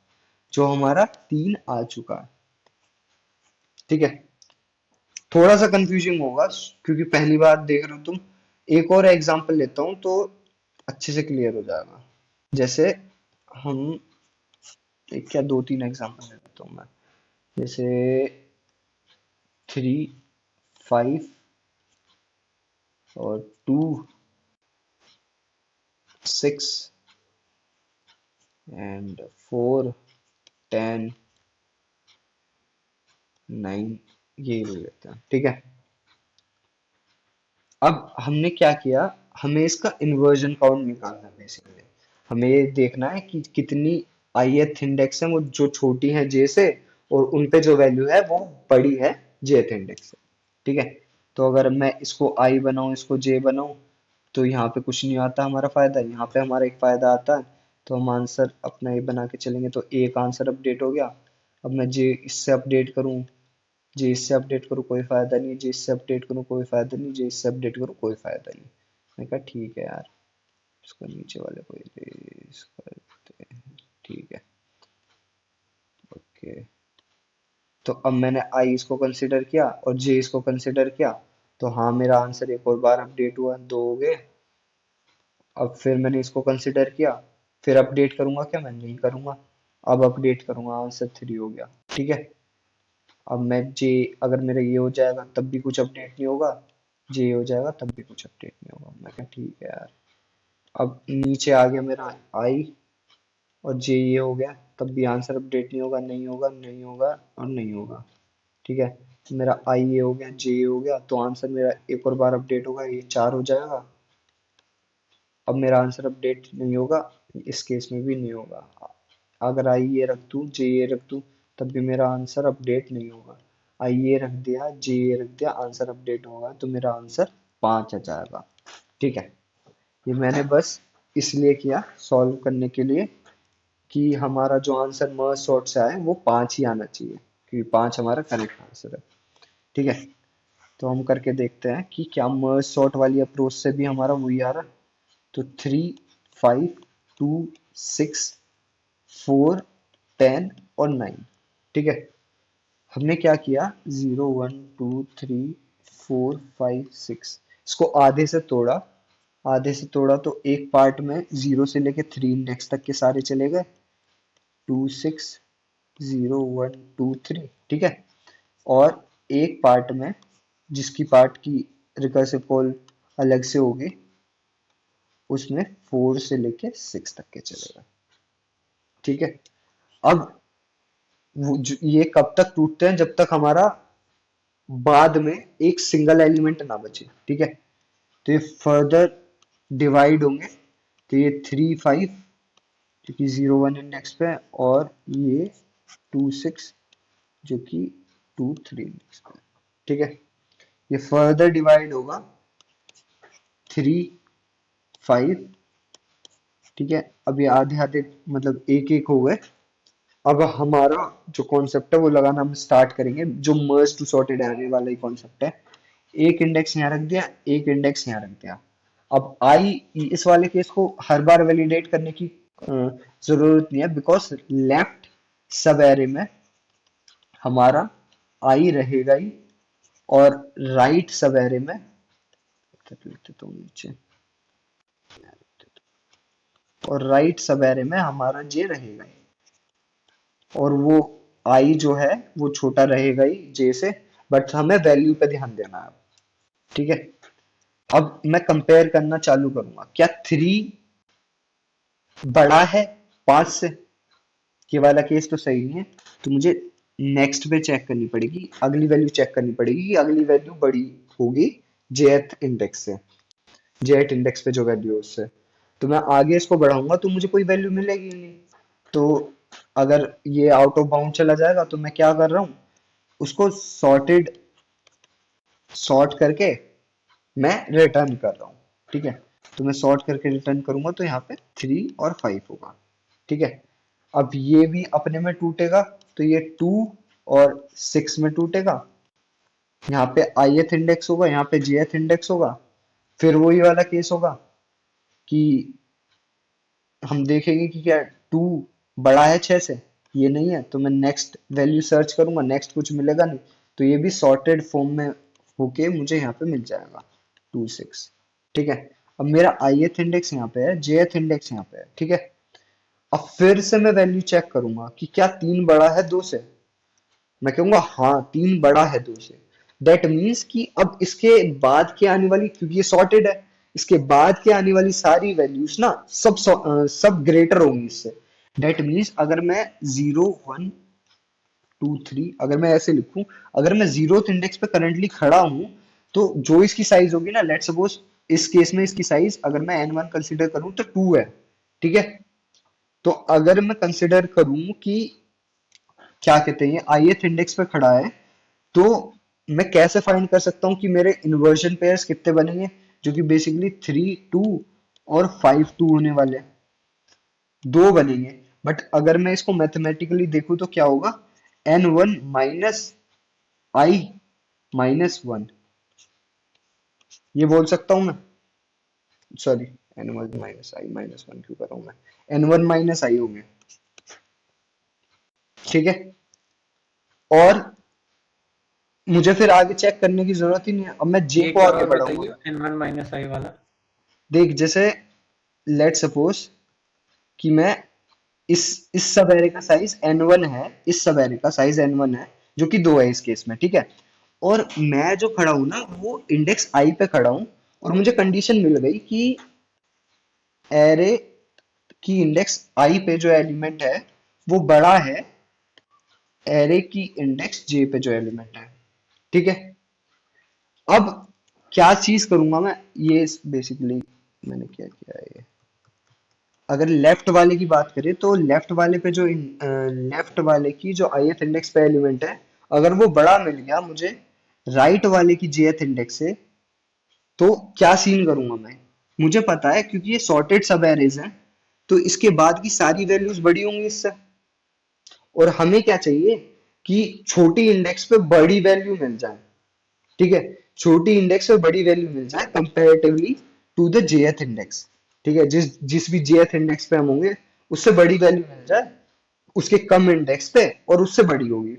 Speaker 1: जो हमारा 3 आ चुका है। ठीक है, थोड़ा सा कंफ्यूजिंग होगा क्योंकि पहली बार देख रहे हो तुम। एक और एग्जांपल लेता हूँ तो अच्छे से क्लियर हो जाएगा। जैसे हम एक क्या 2-3 एग्जांपल ले लेता हूँ मैं। जैसे 3, 5 और 2, 6 एंड 4, 10, 9 ये ले लेते हैं। ठीक है, अब हमने क्या किया, हमें इसका इन्वर्जन काउंट निकालना है। बेसिकली हमें ये देखना है कि कितनी ith इंडेक्स है वो जो छोटी है जे से, और उन पे जो वैल्यू है वो बड़ी है jth इंडेक्स से। ठीक है, तो अगर मैं इसको i बनाऊं इसको j बनाऊं तो यहाँ पे कुछ नहीं आता हमारा फायदा, यहाँ पे हमारा एक फायदा आता है। तो हम आंसर अपना ये बना के चलेंगे तो एक आंसर अपडेट हो गया। अब मैं जे इससे अपडेट करूँ, जे इससे अपडेट करूँ कोई फायदा नहीं, जे इससे अपडेट करूँ कोई फायदा नहीं, जे इससे अपडेट करूँ कोई फायदा नहीं। मैं कहा ठीक है यार, इसको नीचे वाले को erase करते हैं। ठीक है, ओके। तो अब मैंने आई इसको कंसिडर किया और जे इसको कंसिडर किया, तो हाँ मेरा आंसर एक और बार अपडेट हुआ, 2 हो गए। अब फिर मैंने इसको कंसिडर किया, फिर अपडेट करूंगा क्या, मैं नहीं करूंगा। अब अपडेट करूंगा, आंसर 3 हो गया। ठीक है, अब मैं जे अगर मेरा ये हो जाएगा तब भी कुछ अपडेट नहीं होगा, जे हो जाएगा तब भी कुछ अपडेट नहीं होगा। मैं कहा ठीक है यार। अब नीचे आ गया मेरा आई और जे ये हो गया, तब भी आंसर अपडेट नहीं होगा, नहीं होगा, नहीं होगा और नहीं होगा। ठीक है, मेरा आई ये हो गया, जे ये हो गया, तो आंसर मेरा एक और बार अपडेट होगा, ये 4 हो जाएगा। अब मेरा आंसर अपडेट नहीं होगा, इस केस में भी नहीं होगा। अगर आई ये रख दूं, जे ये रख दूं, तब भी मेरा आंसर अपडेट नहीं होगा। आई ये रख दिया, जे ये रख दिया, आंसर अपडेट होगा, तो मेरा आंसर 5 आ जाएगा। ठीक है, ये मैंने बस इसलिए किया सॉल्व करने के लिए कि हमारा जो आंसर मर्ज सॉर्ट से आए वो 5 ही आना चाहिए, क्योंकि 5 हमारा करेक्ट आंसर है। ठीक है, तो हम करके देखते हैं कि क्या मर्ज सॉर्ट वाली अप्रोच से भी हमारा वही आ रहा है। तो 3, 5, 2, 6, 4, 10 और 9। ठीक है, हमने क्या किया, 0, 1, 2, 3, 4, 5, 6 इसको आधे से तोड़ा। आधे से तोड़ा तो एक पार्ट में 0 से लेके 3 इंडेक्स तक के सारे चले गए, 2, 6, 0, 1, 2, 3। ठीक है, और एक पार्ट में जिसकी पार्ट की रिकर्सिव कॉल अलग से होगी उसमें 4 से लेके 6 तक के चलेगा। ठीक है, अब ये कब तक टूटते हैं, जब तक हमारा बाद में एक सिंगल एलिमेंट ना बचे। ठीक है, तो ये फर्दर डिवाइड होंगे, तो ये 3, 5 जो कि 0, 1 इंडेक्स पे है, और ये 2, 6 जो कि 2, 3 इंडेक्स पे है। ठीक है, ये फर्दर डिवाइड होगा 3, 5। ठीक है, अब ये आधे आधे मतलब एक एक हो गए। अब हमारा जो कॉन्सेप्ट है वो लगाना हम स्टार्ट करेंगे, जो मर्ज टू सॉर्टेड एरे वाला ही कॉन्सेप्ट है। एक इंडेक्स यहाँ रख दिया, एक इंडेक्स यहाँ रख दिया। अब आई इस वाले केस को हर बार वैलिडेट करने की जरूरत नहीं है, बिकॉज लेफ्ट सब एरे में हमारा आई रहेगा ही, और राइट सब एरे में लिखते तो नीचे, और राइट सब एरे में हमारा जे रहेगा ही, और वो आई जो है वो छोटा रहेगा ही जे से, बट हमें वैल्यू पे ध्यान देना है। ठीक है, अब मैं कंपेयर करना चालू करूंगा, क्या 3 बड़ा है 5 से, ये वाला केस तो सही नहीं है, तो मुझे नेक्स्ट पे चेक करनी पड़ेगी, अगली वैल्यू चेक करनी पड़ेगी कि अगली वैल्यू बड़ी होगी जेथ इंडेक्स से, जेथ इंडेक्स पे जो वैल्यू है उससे। तो मैं आगे इसको बढ़ाऊंगा तो मुझे कोई वैल्यू मिलेगी ही नहीं। तो अगर ये आउट ऑफ बाउंड चला जाएगा तो मैं क्या कर रहा हूँ, उसको सॉर्ट करके मैं रिटर्न कर रहा हूँ। ठीक है, तो मैं सॉर्ट करके रिटर्न करूंगा तो यहाँ पे 3 और 5 होगा। ठीक है, अब ये भी अपने में टूटेगा तो ये 2 और 6 में टूटेगा। यहाँ पे ith इंडेक्स होगा, यहाँ पे jth इंडेक्स होगा। फिर वही वाला केस होगा कि हम देखेंगे कि क्या 2 बड़ा है 6 से, ये नहीं है तो मैं नेक्स्ट वैल्यू सर्च करूंगा, नेक्स्ट कुछ मिलेगा नहीं, तो ये भी सॉर्टेड फॉर्म में होके मुझे यहाँ पे मिल जाएगा 2 6। ठीक है, अब मेरा ith इंडेक्स यहाँ पे है, jth इंडेक्स यहाँ पे है। ठीक है, अब फिर से मैं वैल्यू चेक करूंगा कि क्या 3 बड़ा है 2 से। मैं कहूंगा हाँ 3 बड़ा है 2 से। दैट मीन्स कि अब इसके बाद के आने वाली, क्योंकि ये सॉर्टेड है, इसके बाद के आने वाली सारी वैल्यूज ना सब ग्रेटर होंगी इससे। दैट मीन्स अगर मैं 0 1 2 3 अगर मैं ऐसे लिखूं, अगर मैं 0th इंडेक्स पे करंटली खड़ा हूं तो जो इसकी साइज होगी ना, लेट्स सपोज इस केस में इसकी साइज अगर मैं n1 कंसीडर करूं तो 2 है। ठीक है, तो अगर मैं कंसिडर करूं कि क्या कहते हैं ये ith इंडेक्स पे खड़ा है, तो मैं कैसे फाइंड कर सकता हूँ कि मेरे इन्वर्जन पेयर्स कितने बनेंगे, जो कि बेसिकली 3 2 और 5 2 होने वाले हैं, 2 बनेंगे। बट अगर मैं इसको मैथमेटिकली देखूं तो क्या होगा, n1 माइनस आई माइनस 1, ये बोल सकता हूँ मैं, सॉरी n1 माइनस आई माइनस 1 क्यों कर रहा हूँ मैं, n1 माइनस आई हो गया। ठीक है, और मुझे फिर आगे चेक करने की जरूरत ही नहीं है, अब मैं जे
Speaker 5: ये
Speaker 1: को
Speaker 5: क्या
Speaker 1: आगे
Speaker 5: हुआ
Speaker 1: बढ़ाऊंगा।
Speaker 5: बताइए, n1 माइनस आई वाला।
Speaker 1: देख जैसे लेट सपोज कि मैं इस सब एरे का साइज n1 है, इस सब एरे का साइज n1 है, जो कि 2 है इस केस में। ठीक है, और मैं जो खड़ा हूं ना वो इंडेक्स आई पे खड़ा हूं, और मुझे कंडीशन मिल गई कि एरे की इंडेक्स आई पे जो एलिमेंट है वो बड़ा है एरे की इंडेक्स जे पे जो एलिमेंट है। ठीक है, अब क्या चीज करूंगा मैं, ये बेसिकली मैंने क्या किया है, ये अगर लेफ्ट वाले की बात करें तो लेफ्ट वाले पे जो लेफ्ट वाले की जो ith इंडेक्स पे एलिमेंट है, अगर वो बड़ा मिल गया मुझे राइट वाले की jth इंडेक्स से, तो क्या सीन करूंगा मैं, मुझे पता है क्योंकि ये सॉर्टेड सब एरेज हैं तो इसके बाद की सारी वैल्यूज बड़ी होंगी इससे, और हमें क्या चाहिए कि छोटी इंडेक्स पे बड़ी वैल्यू मिल जाए। ठीक है, छोटी इंडेक्स पे बड़ी वैल्यू मिल जाए comparatively to the jth index. ठीक है, जिस जिस भी jth इंडेक्स पे हम होंगे उससे बड़ी वैल्यू मिल जाए उसके कम इंडेक्स पे, और उससे बड़ी होगी,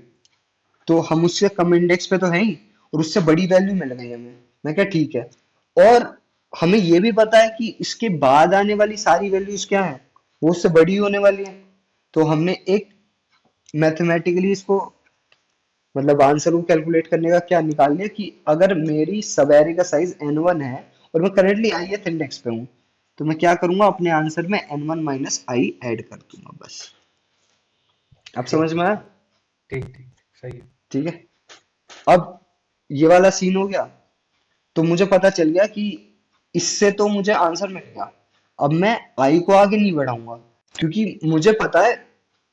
Speaker 1: तो हम उससे कम इंडेक्स पे तो है ही, और उससे बड़ी वैल्यू मिल गई हमें। मैं क्या ठीक है, और हमें ये भी पता है कि इसके बाद आने वाली सारी वैल्यूज क्या है, वो उससे बड़ी होने वाली है। तो हमने एक मैथमेटिकली इसको मतलब आंसर को कैलकुलेट करने का क्या निकाल लिया कि अगर मेरी सब एरे का साइज n1 है और मैं करेंटली ith इंडेक्स पे हूँ, तो मैं क्या करूंगा अपने आंसर में n1 माइनस आई ऐड कर दूंगा बस। अब समझ में आया?
Speaker 5: ठीक ठीक सही है।
Speaker 1: ठीक है, अब ये वाला सीन हो गया, तो मुझे पता चल गया कि इससे तो मुझे आंसर मिल गया। अब मैं आई को आगे नहीं बढ़ाऊंगा क्योंकि मुझे पता है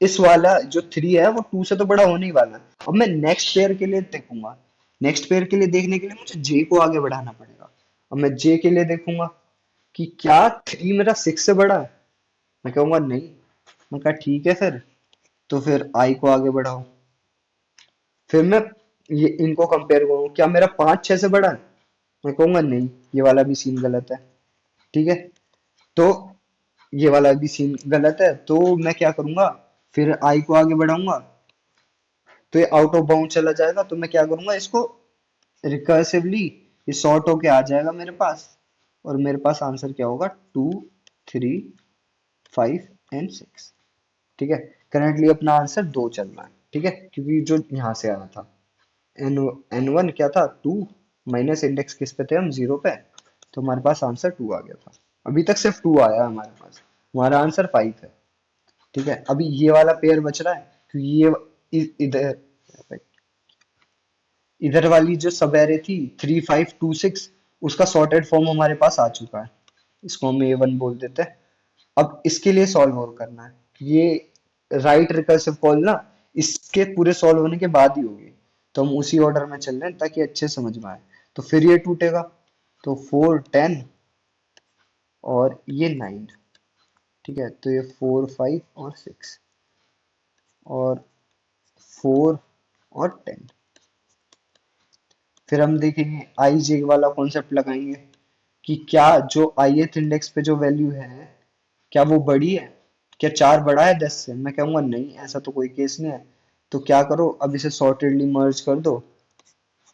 Speaker 1: इस वाला जो 3 है वो 2 से तो बड़ा होने ही वाला है। अब मैं नेक्स्ट पेयर के लिए देखूंगा, नेक्स्ट पेयर के लिए देखने के लिए मुझे जे को आगे बढ़ाना पड़ेगा। अब मैं जे के लिए देखूंगा कि क्या 3 मेरा 6 से बड़ा है, मैं कहूंगा नहीं, मैं कहा ठीक है फिर, तो फिर आई को आगे बढ़ाओ। फिर मैं ये इनको कंपेयर करूँ, क्या मेरा 5 6 से बड़ा है, मैं कहूंगा नहीं, ये वाला भी सीन गलत है। ठीक है, तो ये वाला भी सीन गलत है, तो मैं क्या करूंगा, फिर आई को आगे बढ़ाऊंगा तो ये आउट ऑफ बाउंड चला जाएगा, तो मैं क्या करूंगा इसको रिकर्सिवली ये सॉर्ट होके आ जाएगा मेरे पास, और मेरे पास आंसर क्या होगा 2 3 5 एंड 6। ठीक है, करेंटली अपना आंसर 2 चल रहा है। ठीक है, क्योंकि जो यहाँ से आया था n1 क्या था 2 माइनस इंडेक्स किस पे थे हम 0 पे, तो हमारे पास आंसर 2 आ गया था। अभी तक सिर्फ 2 आया है हमारे पास, हमारा आंसर 5 है। ठीक है, अभी ये वाला पेयर बच रहा है क्योंकि ये इधर इधर वाली जो सब एरे थी 3 5 2 6 उसका सॉर्टेड फॉर्म हमारे पास आ चुका है, इसको हम A1 बोल देते हैं। अब इसके लिए सॉल्व और करना है, ये राइट रिकर्सिव कॉल ना इसके पूरे सॉल्व होने के बाद ही होगी, तो हम उसी ऑर्डर में चल रहे हैं ताकि अच्छे समझ में आए। तो फिर ये टूटेगा, तो 4 10 और ये 9, ठीक है, तो ये 4 5 और 6 और 4 और 10। फिर हम देखेंगे आई जे वाला कॉन्सेप्ट लगाएंगे कि क्या जो ith इंडेक्स पे जो वैल्यू है क्या वो बड़ी है, क्या 4 बड़ा है 10 से। मैं कहूंगा नहीं, ऐसा तो कोई केस नहीं है। तो क्या करो, अब इसे सॉर्टेडली मर्ज कर दो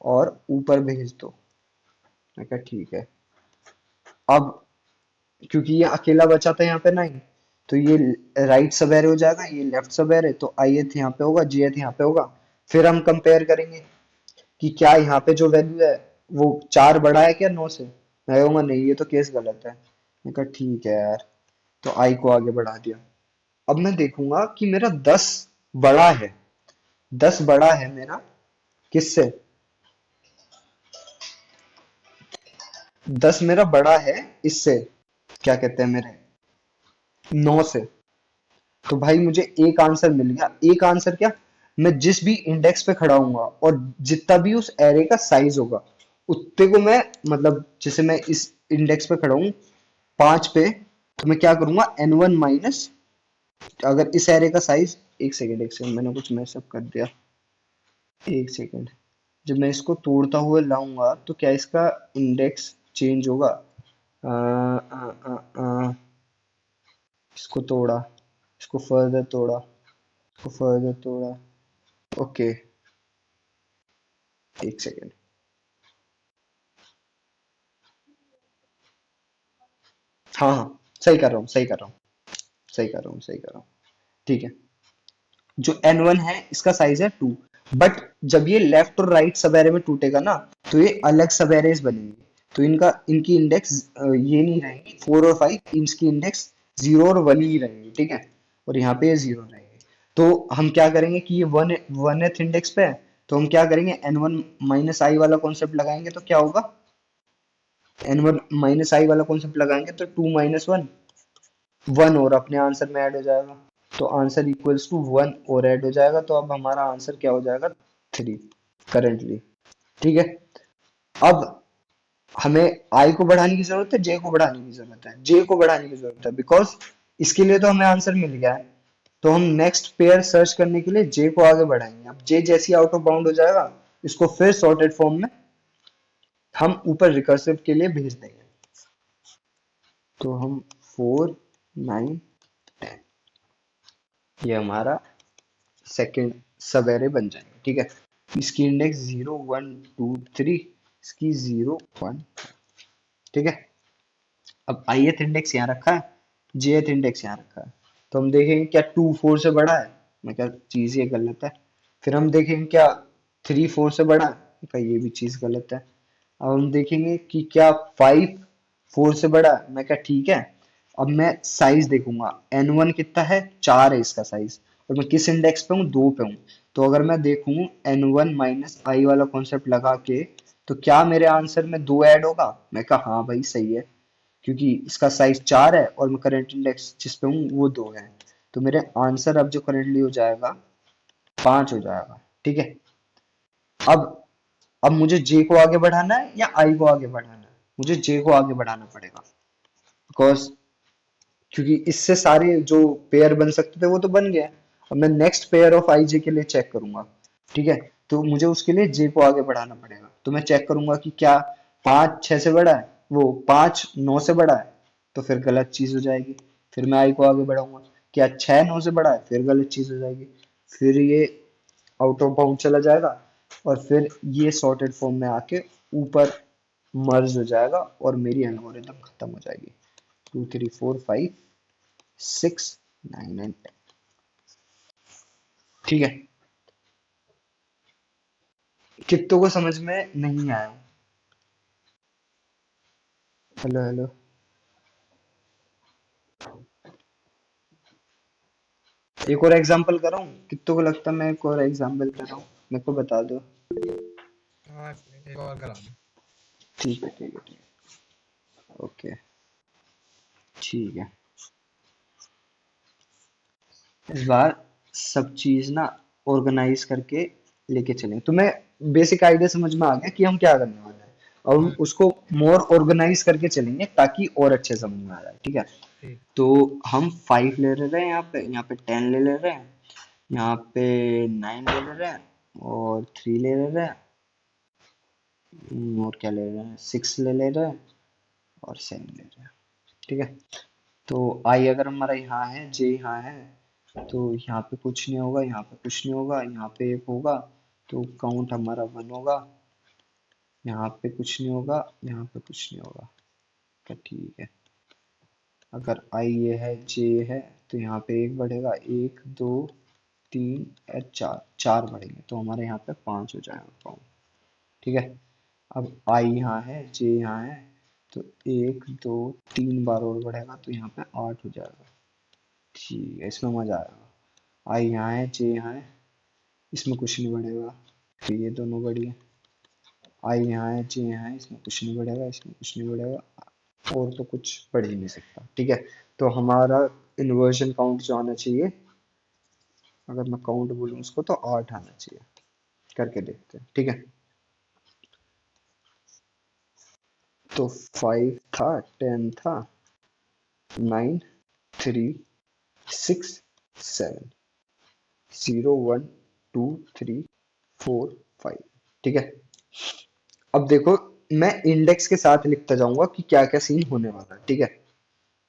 Speaker 1: और ऊपर भेज दो। मैं कहा ठीक है। अब क्योंकि ये अकेला बचा था यहाँ पे 9, तो ये राइट सब एरे हो जाएगा, ये लेफ्ट सब एरे, तो ith यहाँ पे होगा, jth यहाँ पे होगा। फिर हम कंपेयर करेंगे कि क्या यहाँ पे जो वैल्यू है वो 4 बड़ा है क्या 9 से। मैं कहूंगा नहीं, ये तो केस गलत है। मैं कहा ठीक है यार, तो आई को आगे बढ़ा दिया। अब मैं देखूंगा कि मेरा 10 बड़ा है, 10 बड़ा है मेरा किससे, 10 मेरा बड़ा है इससे, क्या कहते हैं मेरे 9 से। तो भाई मुझे एक आंसर मिल गया। एक आंसर क्या, मैं जिस भी इंडेक्स पे खड़ा हूंगा और जितना भी उस एरे का साइज होगा उतने को मैं, मतलब जैसे मैं इस इंडेक्स पे खड़ा हूँ 5 पे, तो मैं क्या करूंगा n1 माइनस, अगर इस एरे का साइज, एक सेकंड मैंने कुछ मैसअप कर दिया, एक सेकंड। जब मैं इसको तोड़ता हुआ लाऊंगा तो क्या इसका इंडेक्स चेंज होगा। आ, आ, आ, आ, इसको तोड़ा, इसको फर्दर तोड़ा, इसको फर्दर तोड़ा, ओके, एक सेकेंड। हाँ हाँ, सही कर रहा हूँ, सही कर रहा हूँ, सही कर रहा हूँ, सही कर रहा हूँ। ठीक है, जो n1 है इसका साइज है 2, बट जब ये लेफ्ट और राइट सब एरे में टूटेगा ना तो ये अलग सब एरेज बनेंगे, तो इनका इनकी इंडेक्स ये नहीं रहेंगी 4 और 5, इनकी इंडेक्स 0 और 1 ही रहेंगी, ठीक है, और यहाँ पे ये 0 रहेंगे। तो हम क्या करेंगे कि ये 1th इंडेक्स पे है, तो हम क्या करेंगे n1 माइनस आई वाला कॉन्सेप्ट लगाएंगे, तो क्या होगा, n1 माइनस आई वाला कॉन्सेप्ट लगाएंगे तो 2 माइनस 1 1 और अपने आंसर में ऐड हो जाएगा, तो आंसर इक्वल्स टू 1 और ऐड हो जाएगा, तो अब हमारा आंसर क्या हो जाएगा 3 करेंटली। ठीक है, अब हमें आई को बढ़ाने की जरूरत है, जे को बढ़ाने की जरूरत है, जे को बढ़ाने की जरूरत है, बिकॉज इसके लिए तो हमें आंसर मिल गया है। तो हम नेक्स्ट पेयर सर्च करने के लिए जे को आगे बढ़ाएंगे। अब जे जैसी आउट ऑफ बाउंड हो जाएगा, इसको फिर सॉर्टेड फॉर्म में हम ऊपर रिकर्सिव के लिए भेज देंगे। तो हम 4 9 10 ये हमारा सेकेंड सब एरे बन जाएंगे, ठीक है। इसकी इंडेक्स 0 1 2 3, इसकी 0 1, ठीक है। अब ith इंडेक्स यहाँ रखा है, jth इंडेक्स यहाँ रखा है, तो हम देखेंगे क्या 2 4 से बड़ा है, मैं क्या चीज ये गलत है। फिर हम देखेंगे क्या 3 4 से बड़ा है, मैं कहा ये भी चीज गलत है। अब हम देखेंगे कि क्या 5 4 से बड़ा है, मैं क्या ठीक है। अब मैं साइज देखूंगा, n1 कितना है 4 है इसका साइज, और मैं किस इंडेक्स पे हूँ 2 पे हूँ। तो अगर मैं देखूं n1 माइनस आई वाला कॉन्सेप्ट लगा के, तो क्या मेरे आंसर में 2 ऐड होगा, मैं कहा हाँ भाई सही है, क्योंकि इसका साइज 4 है और मैं करंट इंडेक्स जिस पे हूँ वो 2 है। तो मेरे आंसर अब जो करंटली हो जाएगा 5 हो जाएगा, ठीक है। अब मुझे जे को आगे बढ़ाना है या आई को आगे बढ़ाना है, मुझे जे को आगे बढ़ाना पड़ेगा, बिकॉज क्योंकि इससे सारे जो पेयर बन सकते थे वो तो बन गए। अब मैं नेक्स्ट पेयर ऑफ आई जे के लिए चेक करूंगा, ठीक है, तो मुझे उसके लिए जे को आगे बढ़ाना पड़ेगा। तो मैं चेक करूंगा कि क्या 5 6 से बड़ा है, वो 5 9 से बड़ा है, तो फिर गलत चीज हो जाएगी। फिर मैं आई को आगे बढ़ाऊंगा, क्या 6 9 से बड़ा है, फिर गलत चीज हो जाएगी। फिर ये आउट ऑफ बाउंड चला जाएगा और फिर ये सॉर्टेड फॉर्म में आके ऊपर मर्ज हो जाएगा और मेरी एल्गोरिथम खत्म हो जाएगी। 2 3 4 5 6 9 एंड 10, ठीक है। कित्तों को समझ में नहीं आया। हेलो हेलो, एक और एग्जांपल कर रहा हूँ, कित्तों को लगता है मैं एक और एग्जांपल कर रहा हूँ, मेरे को बता दो।
Speaker 6: हाँ एक और करा दो।
Speaker 1: ठीक है ठीक है ठीक है, ओके ठीक है। इस बार सब चीज ना ऑर्गेनाइज करके लेके चलें। तुम्हें बेसिक आइडिया समझ में आ गया कि हम क्या करने वाले हैं, और हम उसको मोर ऑर्गेनाइज करके चलेंगे ताकि और अच्छे समझ में आ जाए, ठीक है।
Speaker 6: ठीक।
Speaker 1: तो हम 5 ले रहे हैं, यहाँ पे 10 ले रहे हैं, यहाँ पे 9 ले रहे हैं, और 3 ले रहे हैं, और क्या ले रहे हैं, 6 ले रहे हैं, और 7 ले रहे हैं, ठीक है। तो आई अगर हमारा यहाँ है, जे यहाँ है, तो यहाँ पे कुछ नहीं होगा, यहाँ पे कुछ नहीं होगा, यहाँ पे एक होगा, तो काउंट हमारा 1 होगा, यहाँ पे कुछ नहीं होगा, यहाँ पे कुछ नहीं होगा, तो ठीक है। अगर आई ये है, जे है, तो यहाँ पे एक बढ़ेगा, 1 2 3 और 4, 4 बढ़ेंगे, तो हमारे यहाँ पे 5 हो जाएगा काउंट, ठीक है। अब आई यहाँ है, जे यहाँ है, तो 1 2 3 बार और बढ़ेगा, तो यहाँ पे 8 हो जाएगा, ठीक है। इसमें मजा आएगा। आई यहाँ है, जे यहाँ है, इसमें कुछ नहीं बढ़ेगा, तो ये दोनों बढ़िया। आई यहाँ है, जे यहाँ है, इसमें कुछ नहीं बढ़ेगा, इसमें कुछ नहीं बढ़ेगा, और तो कुछ बढ़ ही नहीं सकता, ठीक है। तो हमारा इन्वर्जन काउंट जो आना चाहिए, अगर मैं काउंट बोलूँ उसको, तो 8 आना चाहिए। करके देखते हैं, ठीक है। तो 5 था, 10 था, 9 3 6 7 0 1 2 3 4 5, ठीक है। अब देखो, मैं इंडेक्स के साथ लिखता जाऊंगा कि क्या क्या सीन होने वाला है, ठीक है।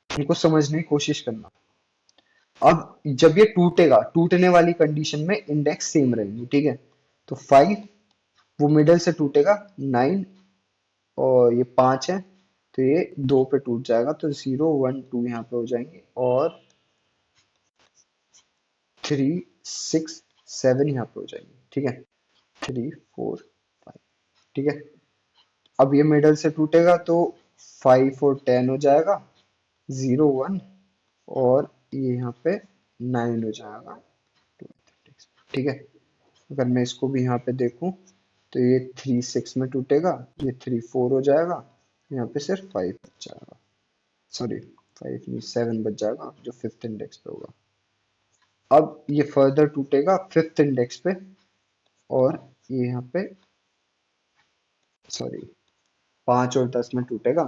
Speaker 1: इनको समझने की कोशिश करना। अब जब ये टूटेगा, टूटने वाली कंडीशन में इंडेक्स सेम रहेंगी, ठीक है। तो 5 वो मिडल से टूटेगा, 9 और ये 5 है, तो ये 2 पे टूट जाएगा, तो 0 1 2 यहाँ पे हो जाएंगे, और 3 6 7 यहाँ पे हो जाएंगे, ठीक है। 3 4 5, ठीक है। अब ये मिडल से टूटेगा, तो 5 और 10 हो जाएगा, 0 1, और ये यहाँ पे 9 हो जाएगा, ठीक है। अगर मैं इसको भी यहाँ पे देखूं, तो ये 3 6 में टूटेगा, ये 3 4 हो जाएगा, यहाँ पे सिर्फ 5 बच जाएगा, सॉरी 5 नहीं 7 बच जाएगा, जो 5th इंडेक्स पे होगा। अब ये फर्दर टूटेगा 5th इंडेक्स पे, और ये यहाँ पे सॉरी 5 और 10 में टूटेगा,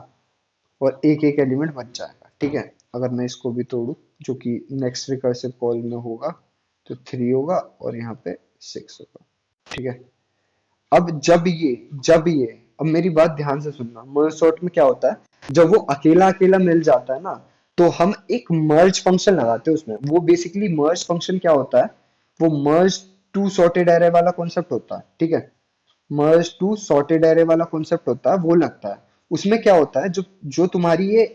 Speaker 1: और एक एक एलिमेंट बच जाएगा, ठीक है। अगर मैं इसको भी तोड़ूं, जो कि नेक्स्ट रिकर्सिव कॉल में होगा, तो 3 होगा, और यहाँ पे 6 होगा, ठीक है। अब जब ये अब मेरी बात ध्यान से सुनना, मर्ज सॉर्ट में क्या होता है, जब वो अकेला अकेला मिल जाता है ना, तो हम एक मर्ज फंक्शन लगाते हैं उसमें। वो बेसिकली मर्ज फंक्शन क्या होता है, वो मर्ज टू सॉर्टेड एरे वाला कॉन्सेप्ट होता है, ठीक है। मर्ज टू सॉर्टेड एरे वाला कॉन्सेप्ट होता है, वो लगता है। उसमें क्या होता है, जो जो तुम्हारी ये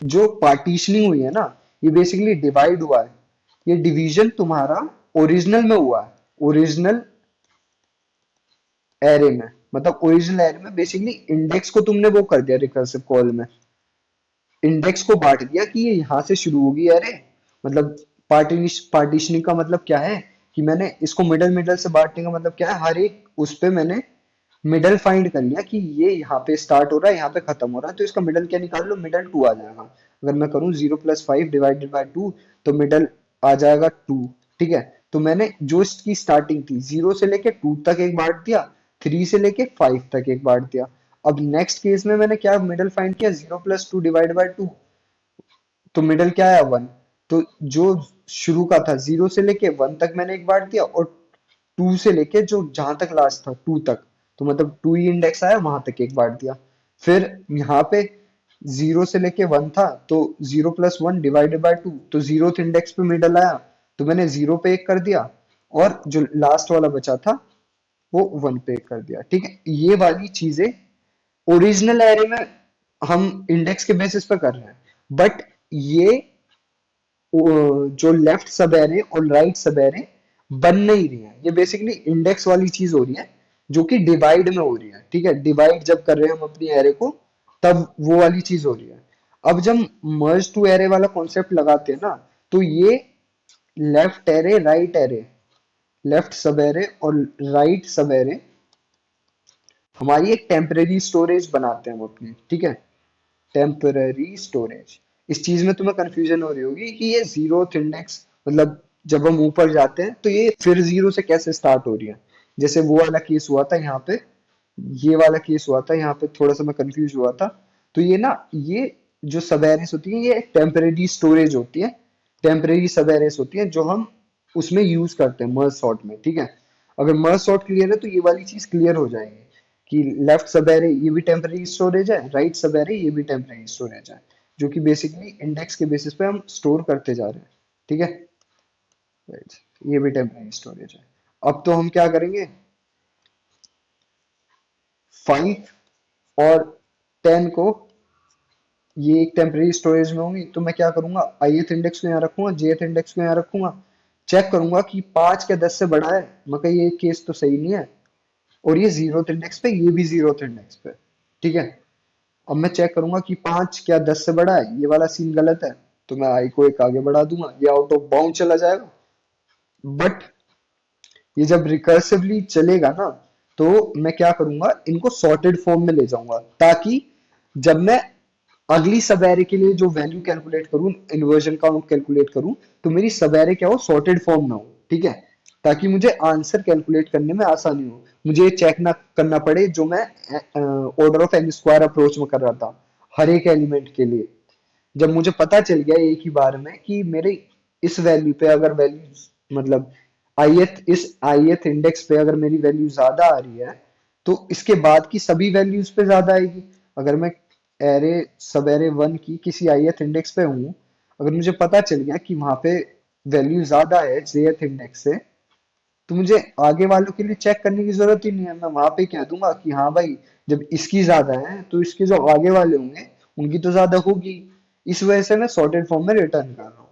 Speaker 1: जो पार्टीशनिंग हुई है ना, ये बेसिकली डिवाइड हुआ है, ये डिवीजन तुम्हारा ओरिजिनल में हुआ है, ओरिजिनल एरे में, मतलब ओरिजिनल एरे में बेसिकली इंडेक्स को तुमने वो कर दिया, रिकर्सिव कॉल में इंडेक्स को बांट दिया कि ये यहाँ से शुरू होगी एरे, मतलब पार्टीशनिंग का मतलब क्या है, कि मैंने इसको मिडल मिडल से बांटने का मतलब क्या है, हर एक उस पे मैंने मिडल फाइंड कर लिया कि ये यहाँ पे स्टार्ट हो रहा है, यहाँ पे खत्म हो रहा है, तो इसका मिडल क्या निकाल लो, मिडल 2 आ जाएगा। अगर मैं करूँ 0 + 5 डिवाइडेड बाय 2, तो मिडल आ जाएगा 2, ठीक है। तो मैंने जो इसकी स्टार्टिंग थी 0 से लेके 2 तक एक बांट दिया, 3 से लेके 5 तक एक बांट दिया। अब नेक्स्ट केस में मैंने क्या मिडल फाइंड किया, 0 + 2 डिवाइड बाय 2, तो मिडल क्या आया 1। तो जो शुरू का था 0 से लेके 1 तक मैंने एक बांट दिया, और 2 से लेके जो जहां तक लास्ट था 2 तक, तो मतलब 2 ही इंडेक्स आया, वहां तक एक बांट दिया। फिर यहाँ पे 0 से लेके 1 था, तो 0 + 1 डिवाइडेड बाय 2, तो 0th इंडेक्स पे मिडल आया, तो मैंने 0 पे एक कर दिया, और जो लास्ट वाला बचा था वो 1 पे एक कर दिया, ठीक है। ये वाली चीजें ओरिजिनल एरे में हम इंडेक्स के बेसिस पे कर रहे हैं, बट ये जो लेफ्ट सब एरे और राइट सब एरे बन नहीं रही है, ये बेसिकली इंडेक्स वाली चीज हो रही है, जो कि डिवाइड में हो रही है, ठीक है। डिवाइड जब कर रहे हैं हम अपनी एरे को, तब वो वाली चीज हो रही है। अब जब मर्ज टू एरे वाला कॉन्सेप्ट लगाते हैं ना, तो ये left array right array, left सब एरे और राइट सब एरे हमारी एक टेम्परेरी स्टोरेज बनाते हैं हम अपनी, ठीक है। टेम्पररी स्टोरेज, इस चीज में तुम्हें कंफ्यूजन हो रही होगी कि ये 0th इंडेक्स मतलब जब हम ऊपर जाते हैं तो ये फिर जीरो से कैसे स्टार्ट हो रही है। जैसे वो वाला केस हुआ था यहाँ पे, ये वाला केस हुआ था यहाँ पे, थोड़ा सा मैं कंफ्यूज हुआ था। तो ये ना, ये जो सब एरेस होती है ये टेम्परेरी स्टोरेज होती है, टेम्परेरी सब एरेस होती है जो हम उसमें यूज करते हैं मर्ज सॉर्ट में, ठीक है। अगर मर्ज सॉर्ट क्लियर है तो ये वाली चीज क्लियर हो जाएगी कि लेफ्ट सब एरे ये भी टेम्परेरी स्टोरेज है, राइट सब एरे ये भी टेम्परेरी स्टोरेज है, जो कि बेसिकली इंडेक्स के बेसिस पे हम स्टोर करते जा रहे हैं, ठीक है। राइट, ये भी टेम्परेरी स्टोरेज है। अब तो हम क्या करेंगे, 5 और 10 को, ये एक टेम्परेरी स्टोरेज में होंगी, तो मैं क्या करूंगा, ith इंडेक्स को यहाँ रखूंगा, jth इंडेक्स को यहाँ रखूंगा, चेक करूंगा कि 5 क्या 10 से बड़ा है, मैं कहा ये केस तो सही नहीं है, और ये जीरो इंडेक्स पे, ये भी जीरो इंडेक्स पे, ठीक है। अब मैं चेक करूंगा कि 5 क्या 10 से बड़ा है, ये वाला सीन गलत है, तो मैं आई को एक आगे बढ़ा दूंगा, ये आउट ऑफ बाउंड चला जाएगा। बट ये जब रिकर्सिवली चलेगा ना, तो मैं क्या करूंगा, इनको सॉर्टेड फॉर्म में ले जाऊंगा, ताकि जब मैं अगली सब एरे के लिए जो वैल्यू कैलकुलेट करूं, इन्वर्जन काउंट कैलकुलेट करूं, तो मेरी सब एरे क्या हो, सॉर्टेड फॉर्म में हो, ठीक है। ताकि मुझे आंसर कैलकुलेट करने में आसानी हो, मुझे ये चेक ना करना पड़े जो मैं order of N square approach में कर रहा था हर एक एलिमेंट के लिए। जब मुझे पता चल गया एक ही बार में कि मेरे इस वैल्यू पे अगर वैल्यू, मतलब इस इंडेक्स पे अगर मेरी वैल्यू ज्यादा आ रही है, तो इसके बाद की सभी वैल्यूज पे ज्यादा आएगी। अगर मैं एरे सब एरे 1 की किसी ith इंडेक्स पे हूँ, अगर मुझे पता चल गया कि वहां पे वैल्यू ज्यादा है jth इंडेक्स से, तो मुझे आगे वालों के लिए चेक करने की जरूरत ही नहीं है, मैं वहां पे कह दूंगा कि हाँ भाई, जब इसकी ज्यादा है तो इसके जो आगे वाले होंगे उनकी तो ज्यादा होगी। इस वजह से मैं सॉर्टेड फॉर्म में रिटर्न कर रहा हूँ,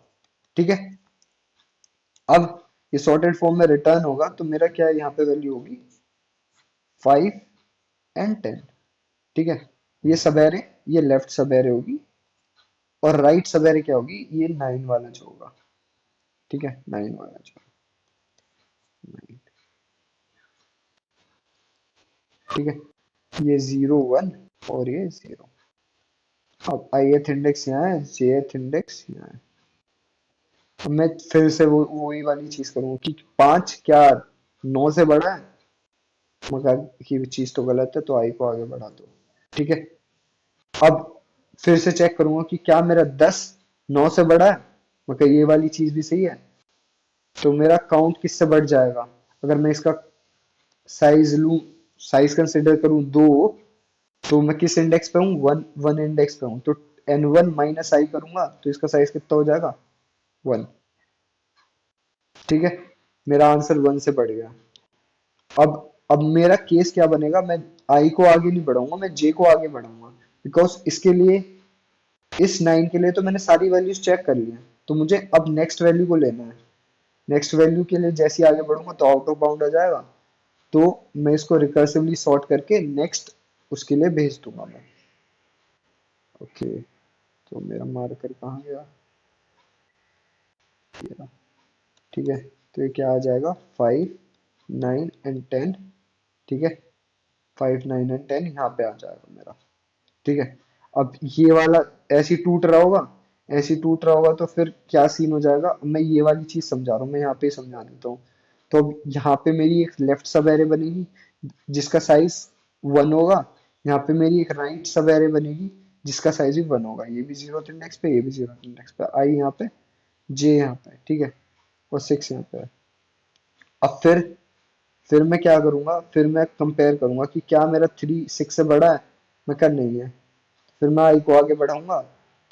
Speaker 1: ठीक है। अब ये सॉर्टेड फॉर्म में रिटर्न होगा तो मेरा क्या है, यहाँ पे वैल्यू होगी 5 और 10, ठीक है। ये सब एरे, ये लेफ्ट सब एरे होगी, और राइट सब एरे क्या होगी, ये 9 वाला जो होगा, ठीक है, 9 वाला जो, 9, ठीक है। ये 0 1 और ये 0। अब ith इंडेक्स यहाँ है, jth इंडेक्स यहाँ है। अब मैं फिर से वो वही वाली चीज करूंगा कि 5 क्या 9 से बड़ा है, मगर ये चीज तो गलत है, तो आई को आगे बढ़ा दो, ठीक है। अब फिर से चेक करूंगा कि क्या मेरा 10 9 से बड़ा है, मगर ये वाली चीज भी सही है, तो मेरा काउंट किससे बढ़ जाएगा। अगर मैं इसका साइज लूं, साइज कंसिडर करूं 2, तो मैं किस इंडेक्स पे हूँ, 1 इंडेक्स पे हूँ, तो n1 माइनस आई करूंगा तो इसका साइज कितना हो जाएगा, 1, ठीक है। मेरा आंसर 1 से बढ़ गया। अब मेरा केस क्या बनेगा, मैं आई को आगे नहीं बढ़ाऊंगा, मैं जे को आगे बढ़ाऊंगा, बिकॉज इसके लिए, इस 9 के लिए तो मैंने सारी वैल्यूज चेक कर ली हैं, तो मुझे अब नेक्स्ट वैल्यू को लेना है। नेक्स्ट वैल्यू के लिए जैसे ही आगे बढ़ूंगा तो आउट ऑफ बाउंड आ जाएगा, तो मैं इसको रिकर्सिवली सॉर्ट करके नेक्स्ट उसके लिए भेज दूंगा मैं। ओके, तो मेरा मार्कर कहाँ गया, ये रहा, ठीक है। तो ये क्या आ जाएगा, 5 9 एंड 10, ठीक है। 5 9 एंड 10 यहाँ पे आ जाएगा मेरा, ठीक है। अब ये वाला ऐसे ही टूट रहा होगा, ऐसे ही टूट रहा होगा, तो फिर क्या सीन हो जाएगा, मैं ये वाली चीज समझा रहा हूँ, मैं यहाँ पे समझा देता हूँ। तो अब यहाँ पे मेरी एक लेफ्ट सब एरे बनेगी जिसका साइज 1 होगा, यहाँ पे मेरी एक राइट सब एरे बनेगी जिसका साइज भी 1 होगा, ये भी जीरो इंडेक्स पे, ये भी जीरो इंडेक्स पे, आई यहाँ पे, जे यहाँ पे, ठीक है, और 6 यहाँ पे है। अब फिर मैं क्या करूंगा, फिर मैं कंपेयर करूंगा कि क्या मेरा 3 6 से बड़ा है, मैं कर नहीं है, फिर मैं आई को आगे बढ़ाऊंगा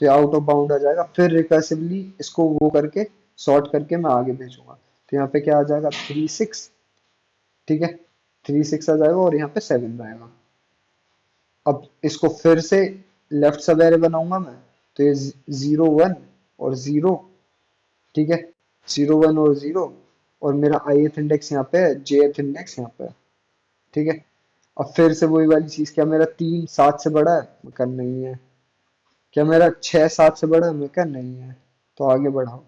Speaker 1: तो ये आउट ऑफ बाउंड आ जाएगा, फिर रिकर्सिवली इसको वो करके सॉर्ट करके मैं आगे भेजूंगा, तो यहाँ पे क्या आ जाएगा 3 6, ठीक है, 3 6 आ जाएगा, और यहाँ पे 7 रहेगा। अब इसको फिर से लेफ्ट सब एरे बनाऊंगा मैं, तो ये 0 1 और 0, ठीक है, 0 1 और 0, और मेरा ith इंडेक्स यहाँ पे है, jth इंडेक्स यहाँ पे है, ठीक है। अब फिर से वही वाली चीज, क्या मेरा 3 7 से बड़ा है, मैं कर नहीं है, क्या मेरा 6 7 से बड़ा है, मैं क्या नहीं है, तो आगे बढ़ाओ,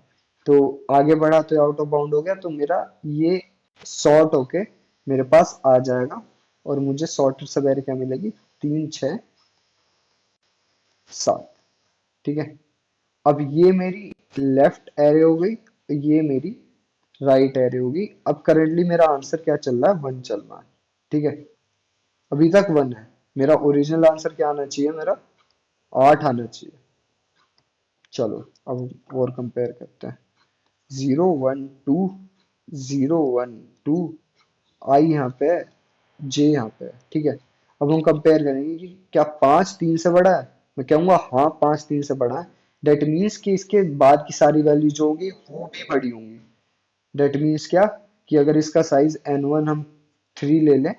Speaker 1: तो आगे बढ़ा तो आउट ऑफ बाउंड हो गया, तो मेरा ये सॉर्ट होके मेरे पास आ जाएगा, और मुझे सॉर्टेड सब एरे क्या मिलेगी, 3 6 7, ठीक है। अब ये मेरी लेफ्ट एरे हो गई, ये मेरी राइट एरे होगी। अब करंटली मेरा आंसर क्या चल रहा है, 1 चल रहा है। ठीक है, अभी तक 1 है। मेरा ओरिजिनल आंसर क्या आना चाहिए, मेरा 8 आना चाहिए। चलो अब और कंपेयर करते हैं। 0 1 2, 0 1 2, आई यहाँ पे है, जे यहाँ पे है। ठीक है, अब हम कंपेयर करेंगे कि क्या 5 3 से बड़ा है। मैं कहूंगा हाँ 5 3 से बड़ा है। डेट मीन्स कि इसके बाद की सारी वैल्यू जो होंगी वो भी बड़ी होंगी। डेट मीन्स क्या, कि अगर इसका साइज n1 हम 3 ले लें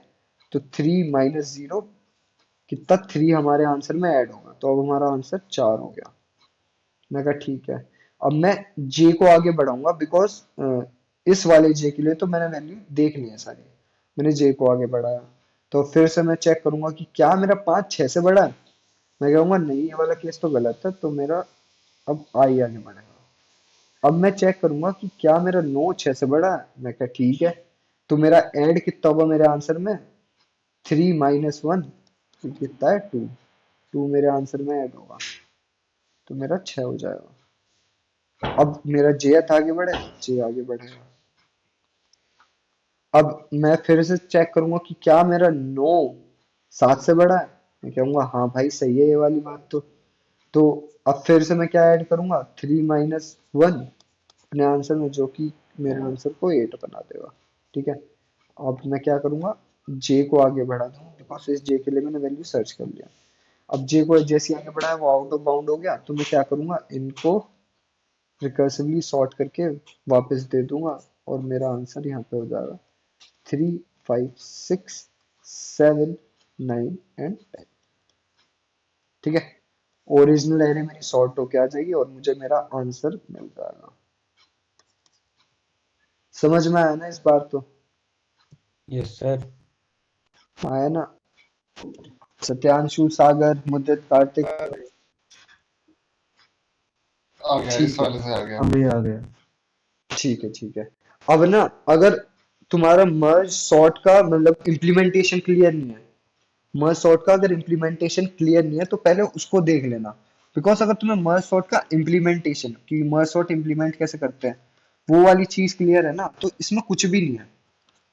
Speaker 1: तो 3 - 0 कितना, 3 हमारे आंसर में ऐड होगा, तो अब हमारा आंसर 4 हो गया। मैं कहा ठीक है। अब मैं जे को आगे बढ़ाऊंगा बिकॉज इस वाले जे के लिए तो मैंने वैल्यू देख ली है सारी। मैंने जे को आगे बढ़ाया, तो फिर से मैं चेक करूंगा कि क्या मेरा 5 6 से बड़ा है। मैं कहूंगा नहीं, ये वाला केस तो गलत है, तो मेरा अब आई आगे बढ़ेगा। अब मैं चेक करूंगा कि क्या मेरा 9 6 से बड़ा है। मैं कहा ठीक है, तो मेरा ऐड कितना होगा मेरे आंसर में, 3 - 1 कितना है, 2। 2 मेरे आंसर में ऐड होगा, तो मेरा 6 हो जाएगा। अब मेरा जेथ आगे बढ़े, जे आगे बढ़ेगा। अब मैं फिर से चेक करूंगा कि क्या मेरा 9 7 से बड़ा है। मैं कहूंगा हाँ भाई सही है ये वाली बात तो अब फिर से मैं क्या ऐड करूंगा, 3 - 1 अपने आंसर में, जो कि मेरे आंसर को 8 बना देगा। ठीक है, अब मैं क्या करूंगा, जे को आगे बढ़ा दूंगा बिकॉज इस जे के लिए मैंने वैल्यू सर्च कर लिया। अब जे को जैसे आगे बढ़ाया वो आउट ऑफ बाउंड हो गया, तो मैं क्या करूंगा, इनको रिकर्सिवली सॉर्ट करके वापस दे दूंगा और मेरा आंसर यहाँ पे हो जाएगा 3 5 6 7 9 एंड 10। ठीक है, ओरिजिनल एरे मेरी सॉर्ट होके आ जाएगी और मुझे मेरा आंसर मिल जाएगा। समझ में आया ना इस बार तो?
Speaker 5: Yes sir.
Speaker 1: आया ना? सत्यांशु, सागर, मुद्दित, कार्तिक,
Speaker 6: आ गया,
Speaker 1: ठीक
Speaker 6: इस
Speaker 1: है।
Speaker 6: वाले से आ गया।
Speaker 3: अभी आ गया।
Speaker 1: ठीक है ठीक है। अब ना, अगर तुम्हारा मर्ज सॉर्ट का मतलब इम्प्लीमेंटेशन क्लियर नहीं है, मर्ज सॉर्ट का अगर इम्प्लीमेंटेशन क्लियर नहीं है तो पहले उसको देख लेना। बिकॉज अगर तुम्हें मर्ज सॉर्ट का इम्प्लीमेंटेशन, कि मर्ज सॉर्ट इम्प्लीमेंट कैसे करते हैं, वो वाली चीज क्लियर है ना, तो इसमें कुछ भी नहीं है।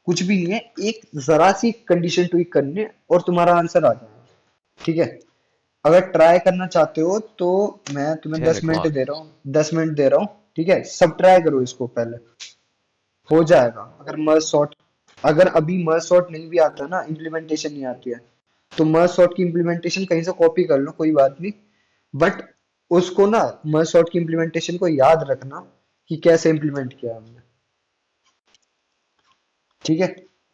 Speaker 1: कुछ भी नहीं है, एक जरा सी कंडीशन ट्वीक करनी है और तुम्हारा आंसर आ जाएगा। ठीक है, अगर ट्राई करना चाहते हो तो मैं तुम्हें 10 मिनट दे रहा हूँ, 10 मिनट दे रहा हूँ। ठीक है, सब ट्राई करो इसको पहले, हो जाएगा। अगर मर्ज सॉर्ट, अगर अभी मर्ज सॉर्ट नहीं भी आता ना, इम्प्लीमेंटेशन नहीं आती है, तो मर्ज सॉर्ट की इम्प्लीमेंटेशन कहीं से कॉपी कर लो, कोई बात नहीं। बट उसको ना, मर्ज सॉर्ट की इम्प्लीमेंटेशन को याद रखना कि कैसे इम्प्लीमेंट किया हमने। ठीक है,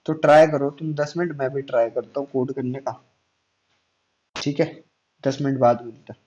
Speaker 1: तो ट्राई करो तुम 10 मिनट, मैं भी ट्राई करता हूँ कोड करने का। ठीक है, 10 मिनट बाद मिलते हैं।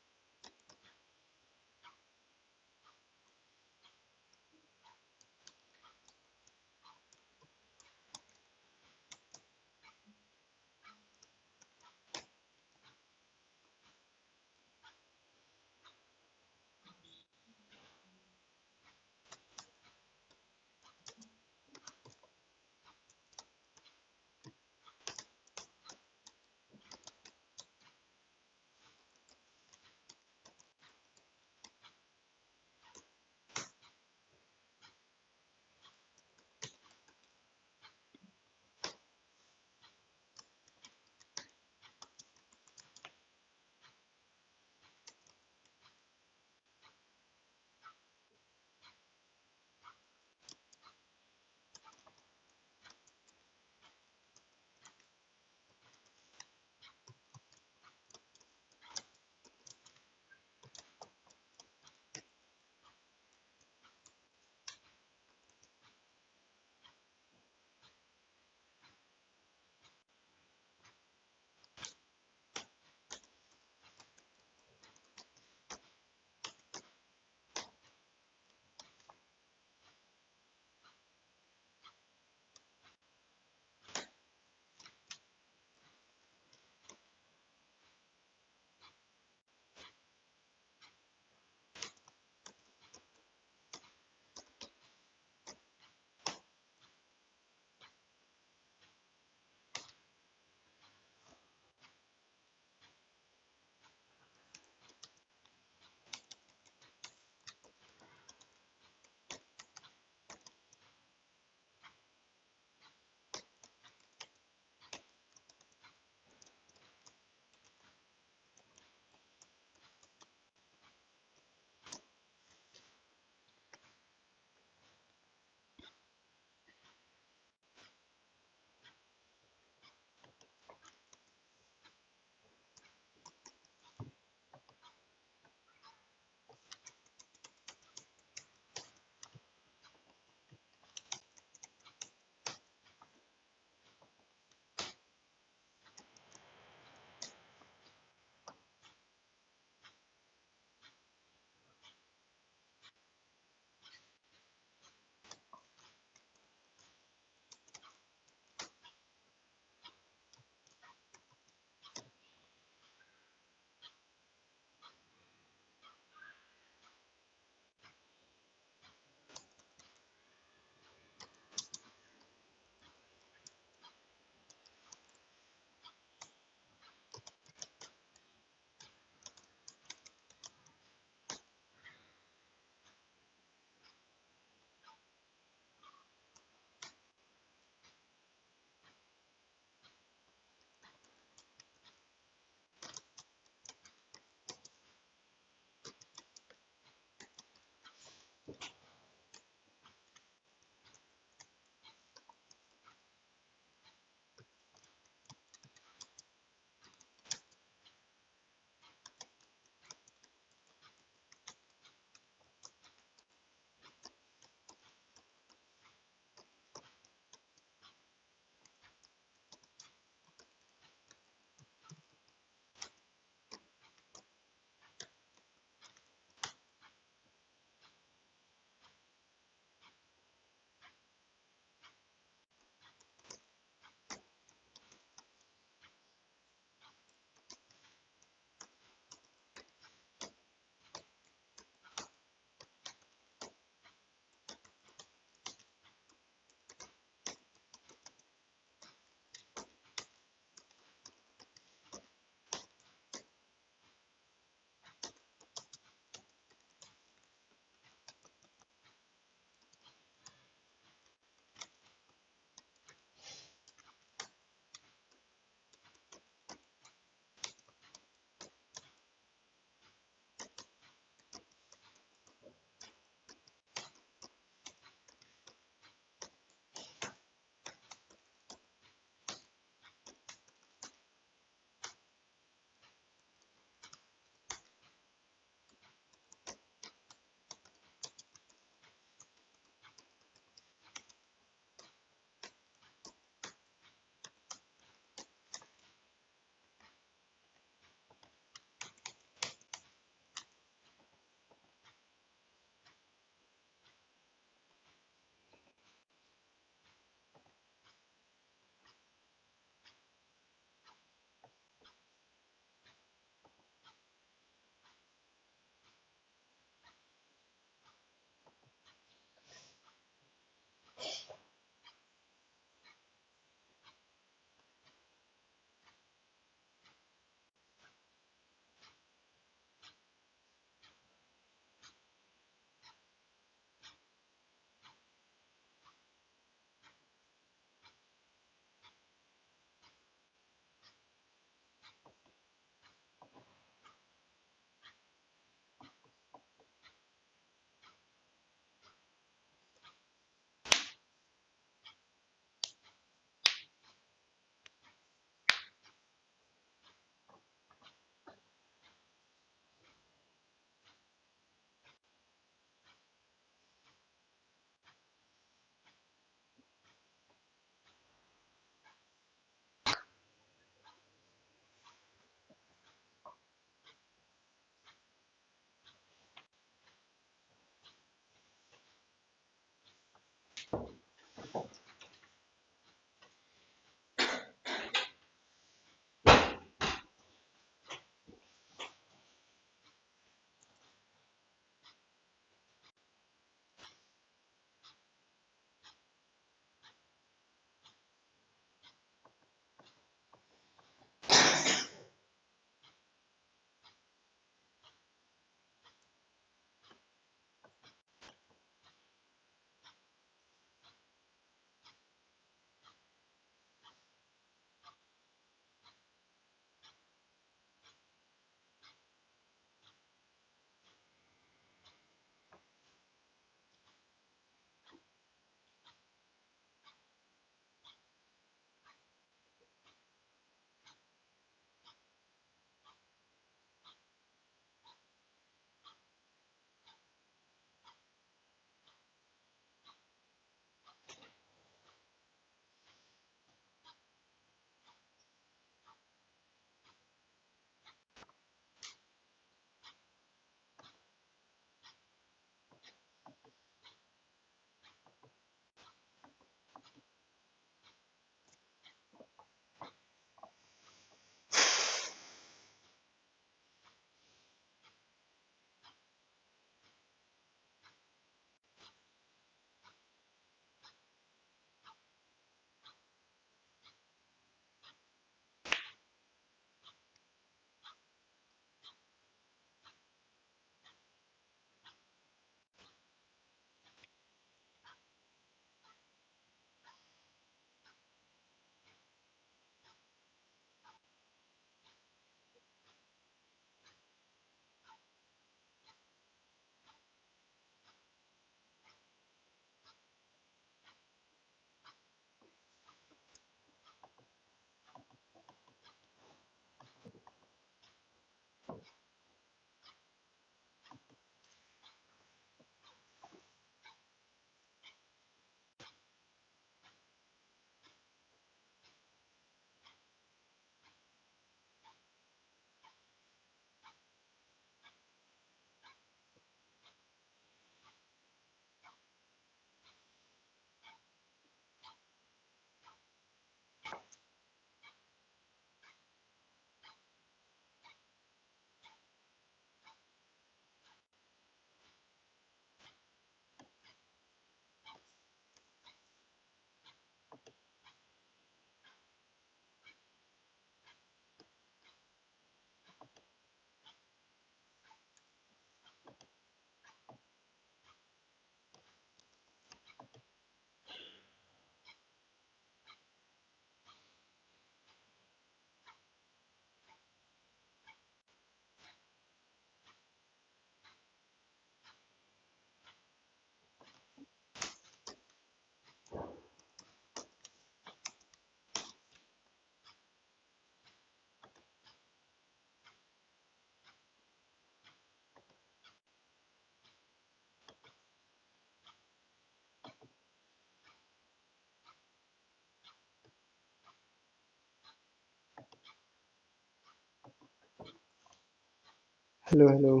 Speaker 1: हेलो हेलो,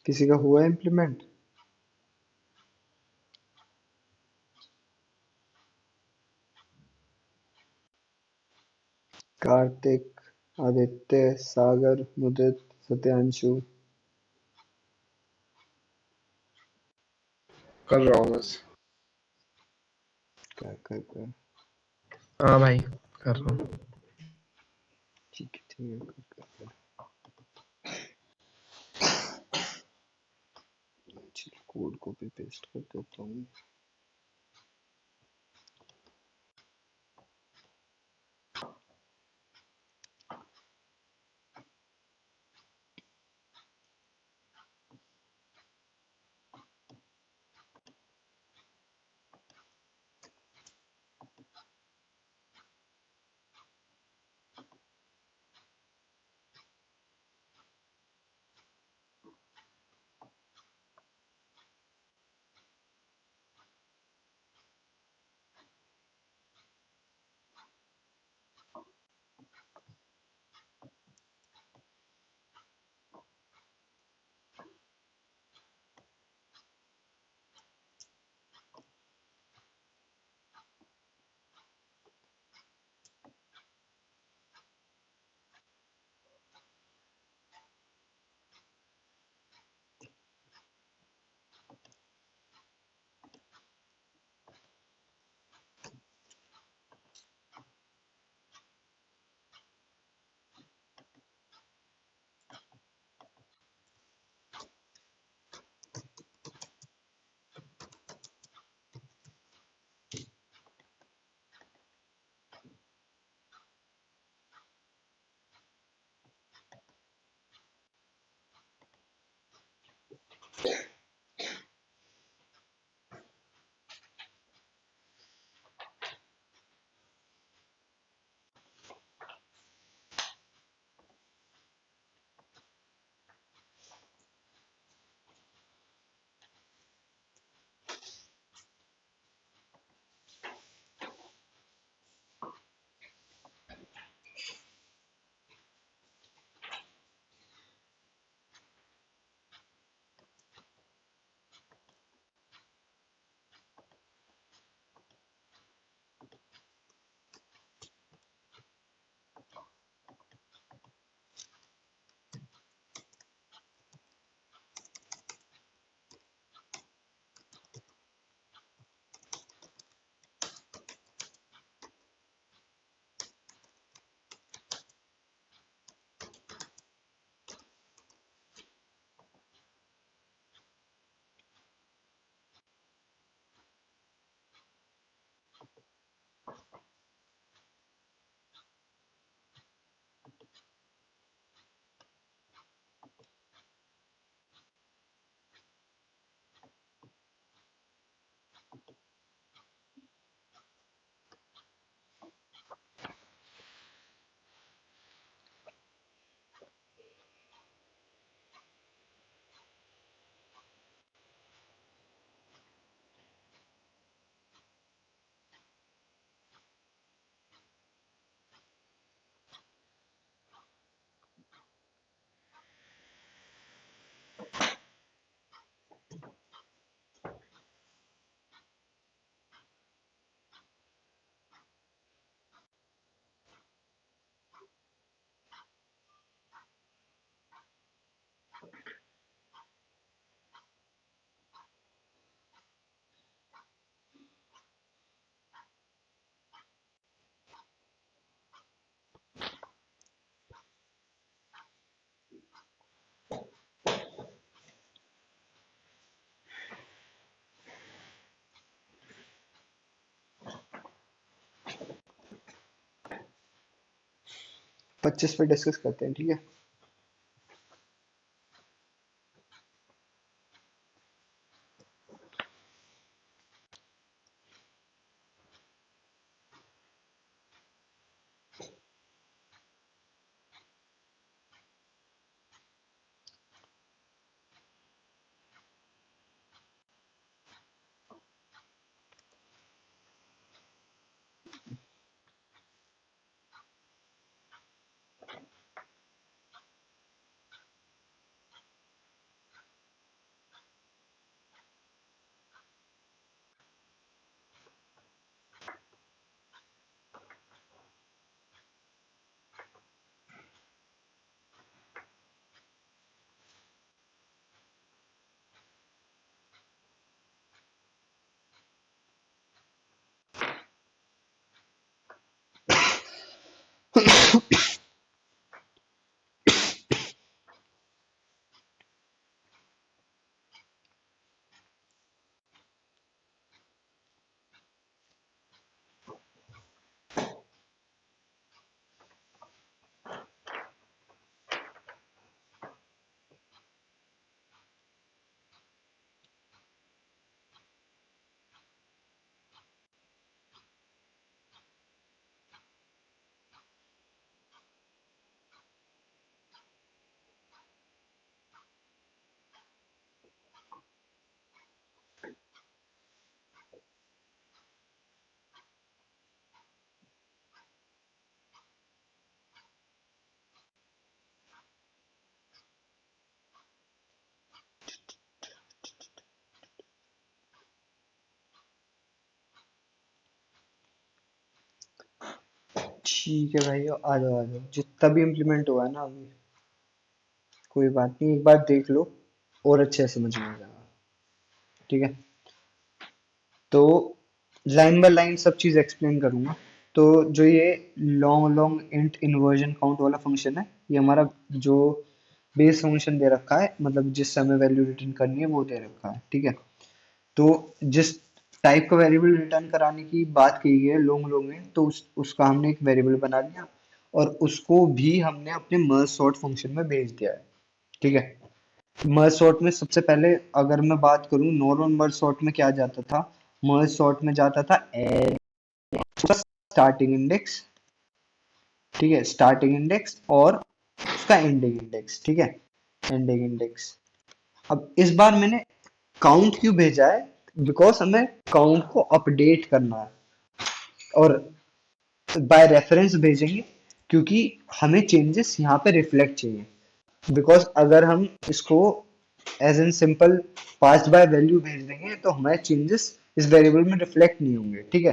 Speaker 1: किसी का हुआ इम्प्लीमेंट? कार्तिक, आदित्य, सागर, मुदित, सत्यांशु।
Speaker 2: कर रहा हूँ बस।
Speaker 1: कर।
Speaker 2: हाँ भाई, कर रहा हूँ।
Speaker 1: ठीक है कर। चलो कोड कॉपी पेस्ट कर देता हूँ। पच्चीस पे डिस्कस करते हैं, ठीक है? ठीक है भाई, आ जाओ आ जाओ, जितना भी इम्प्लीमेंट हुआ है ना अभी, कोई बात नहीं, एक बार देख लो और अच्छे से समझ में आ जाएगा। ठीक है, तो लाइन बाय लाइन सब चीज एक्सप्लेन करूंगा। तो जो ये long long int inversion count वाला फंक्शन है, ये हमारा जो बेस फंक्शन दे रखा है, मतलब जिस समय वैल्यू रिटर्न करनी है वो दे रखा है। ठीक है, तो जिस टाइप का वेरिएबल रिटर्न कराने की बात की गई है लॉन्ग लॉन्ग में, तो उसका हमने एक वेरिएबल बना लिया और उसको भी हमने अपने मर्ज सॉर्ट फंक्शन में भेज दिया है। ठीक है, मर्ज सॉर्ट में सबसे पहले अगर मैं बात करूं, नॉर्मल मर्ज सॉर्ट में क्या जाता था, मर्ज सॉर्ट में जाता था स्टार्टिंग इंडेक्स, ठीक है, स्टार्टिंग इंडेक्स और उसका एंडिंग इंडेक्स। ठीक है, एंडिंग इंडेक्स। अब इस बार मैंने काउंट क्यों भेजा है, बिकॉज हमें काउंट को अपडेट करना है और बाय रेफरेंस भेजेंगे, क्योंकि हमें चेंजेस यहाँ पे रिफ्लेक्ट चाहिए। बिकॉज अगर हम इसको as an simple passed by value भेज देंगे तो हमारे चेंजेस इस वेरिएबल में रिफ्लेक्ट नहीं होंगे। ठीक है,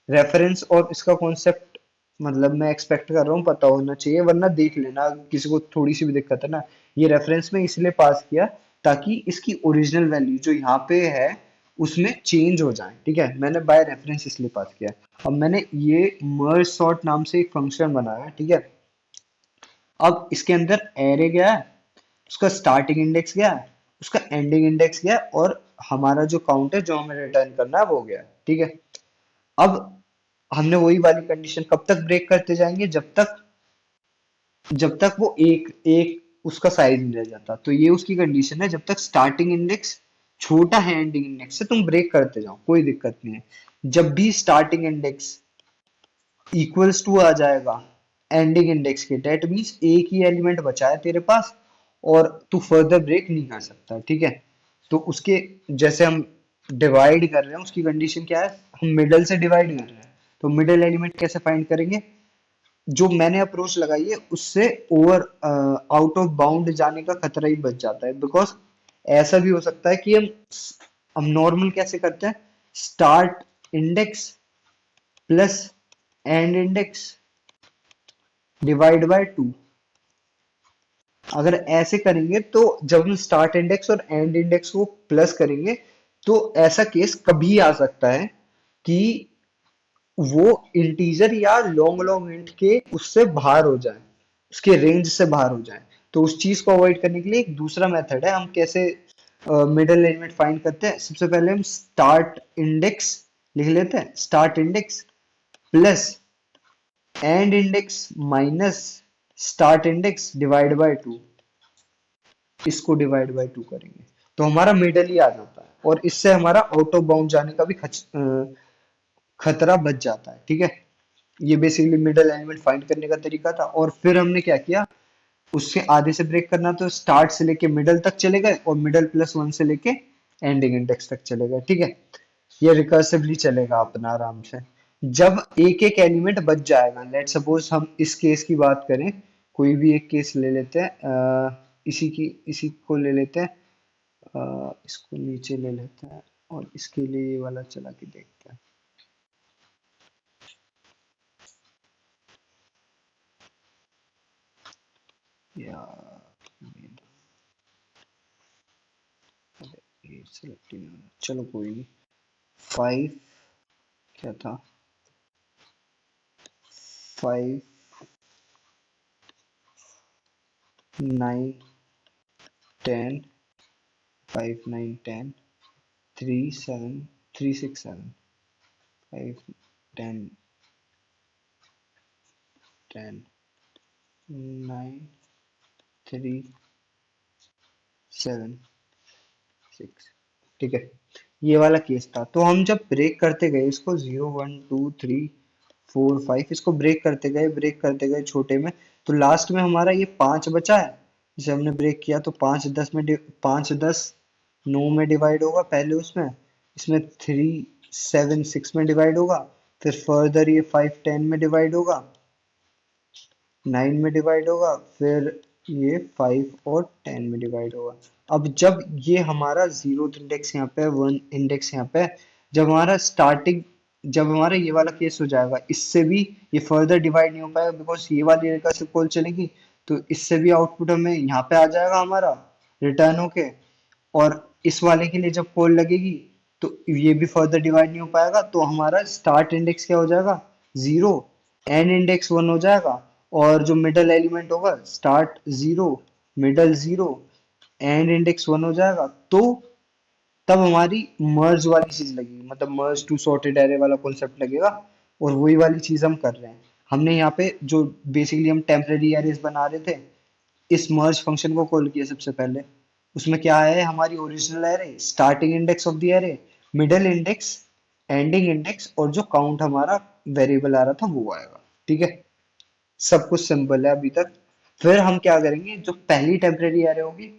Speaker 1: रेफरेंस और इसका कॉन्सेप्ट मतलब मैं एक्सपेक्ट कर रहा हूँ पता होना चाहिए, वरना देख लेना किसी को थोड़ी सी भी दिक्कत है ना। ये रेफरेंस में इसलिए पास किया ताकि इसकी ओरिजिनल वैल्यू जो यहाँ पे है उसमें चेंज हो जाए। ठीक है, मैंने बाय रेफरेंस इसलिए पास किया। अब मैंने ये मर्ज सॉर्ट नाम से एक फंक्शन बनाया है। ठीक है, अब इसके अंदर एरे गया है, उसका स्टार्टिंग इंडेक्स गया है, उसका एंडिंग इंडेक्स गया है, और हमारा जो काउंट है जो हमें रिटर्न करना है वो गया है। ठीक है, अब हमने वही वाली कंडीशन कब तक ब्रेक करते जाएंगे, जब तक वो एक एक उसका साइज नहीं रह जाता। तो ये उसकी कंडीशन है, जब तक स्टार्टिंग इंडेक्स छोटा है एंडिंग इंडेक्स से, तुम ब्रेक करते जाओ, कोई दिक्कत नहीं है। जब भी स्टार्टिंग इंडेक्स इक्वल्स टू आ जाएगा एंडिंग इंडेक्स के, डेट मीन्स एक ही एलिमेंट बचा है तेरे पास और तू फर्दर ब्रेक नहीं कर सकता। ठीक है, तो उसके जैसे हम डिवाइड कर रहे हैं, उसकी कंडीशन क्या है, हम मिडल से डिवाइड कर रहे हैं, तो मिडल एलिमेंट कैसे फाइंड करेंगे, जो मैंने अप्रोच लगाई है उससे ओवर आउट ऑफ बाउंड जाने का खतरा ही बच जाता है। बिकॉज ऐसा भी हो सकता है कि हम नॉर्मल कैसे करते हैं, start index plus and index divide by 2। अगर ऐसे करेंगे तो जब हम स्टार्ट इंडेक्स और एंड इंडेक्स को प्लस करेंगे तो ऐसा केस कभी आ सकता है कि वो इंटीजर या लॉन्ग लॉन्ग इंट के उससे बाहर हो जाए, उसके रेंज से बाहर हो जाए। तो उस चीज को अवॉइड करने के लिए एक दूसरा मेथड है, हम कैसे मिडिल एलिमेंट फाइंड करते हैं। सबसे पहले हम स्टार्ट इंडेक्स लिख लेते हैं, start index plus and index minus start index divide by 2, इसको डिवाइड बाय 2 करेंगे तो हमारा मिडल ही आ जाता है, और इससे हमारा आउट ऑफ बाउंड जाने का भी खतरा बच जाता है। ठीक है, ये बेसिकली मिडल एलिमेंट फाइंड करने का तरीका था। और फिर हमने क्या किया, उससे आधे से ब्रेक करना, तो स्टार्ट से लेके मिडल तक चले गए और मिडल प्लस 1 से लेके एंडिंग इंडेक्स तक चले गए। ठीक है, ये रिकर्सिवली चलेगा अपना आराम से। जब एक एक एलिमेंट बच जाएगा, लेट सपोज हम इस केस की बात करें, कोई भी एक केस ले लेते हैं, इसी को ले लेते हैं, इसको नीचे ले लेते हैं और इसके लिए ये वाला चला के देखते हैं। यार ये सेलेक्ट ही नहीं हो रहा। चलो कोई नहीं, 5 क्या था, 5 9 10 5 9 10 3 7 3 6 7 5 10 10 9 3 7 6। ठीक है, ये वाला केस था। तो हम जब ब्रेक करते गए इसको 0 1 2 3 4 5, इसको ब्रेक करते गए छोटे में, तो लास्ट में हमारा ये 5 बचा है जिसे हमने ब्रेक किया। तो 5 10 9 में डिवाइड होगा पहले, उसमें इसमें 3 7 6 में डिवाइड होगा, फिर फर्दर ये 5 10 में डिवाइड होगा, 9 में डिवाइड होगा, फिर ये 5 और 10 में डिवाइड होगा। अब जब ये हमारा जीरो इंडेक्स यहाँ पे है, वन इंडेक्स यहाँ पे है, जब हमारा ये वाला केस हो जाएगा, इससे भी ये फर्दर डिवाइड नहीं हो पाएगा बिकॉज ये वाली रिकर्सिव कॉल चलेगी, तो इससे भी आउटपुट हमें यहाँ पे आ जाएगा हमारा रिटर्न होके। और इस वाले के लिए जब कॉल लगेगी तो ये भी फर्दर डिवाइड नहीं हो पाएगा, तो हमारा स्टार्ट इंडेक्स क्या हो जाएगा, जीरो, एंड इंडेक्स वन हो जाएगा, और जो मिडल एलिमेंट होगा start zero, middle zero, and index one हो जाएगा। तो तब हमारी मर्ज वाली चीज लगेगी, मतलब मर्ज टू सॉर्टेड एरे वाला कॉन्सेप्ट लगेगा, और वही वाली चीज हम कर रहे हैं। हमने यहाँ पे जो बेसिकली हम टेम्परेरी एरेज बना रहे थे, इस मर्ज फंक्शन को कॉल किया सबसे पहले। उसमें क्या है, हमारी original array, starting index of the array, middle index, ending index, और जो काउंट हमारा वेरिएबल आ रहा था वो आएगा। ठीक है, सब कुछ सिंपल है अभी तक। फिर हम क्या करेंगे, जो पहली टेम्परेरी एरे होगी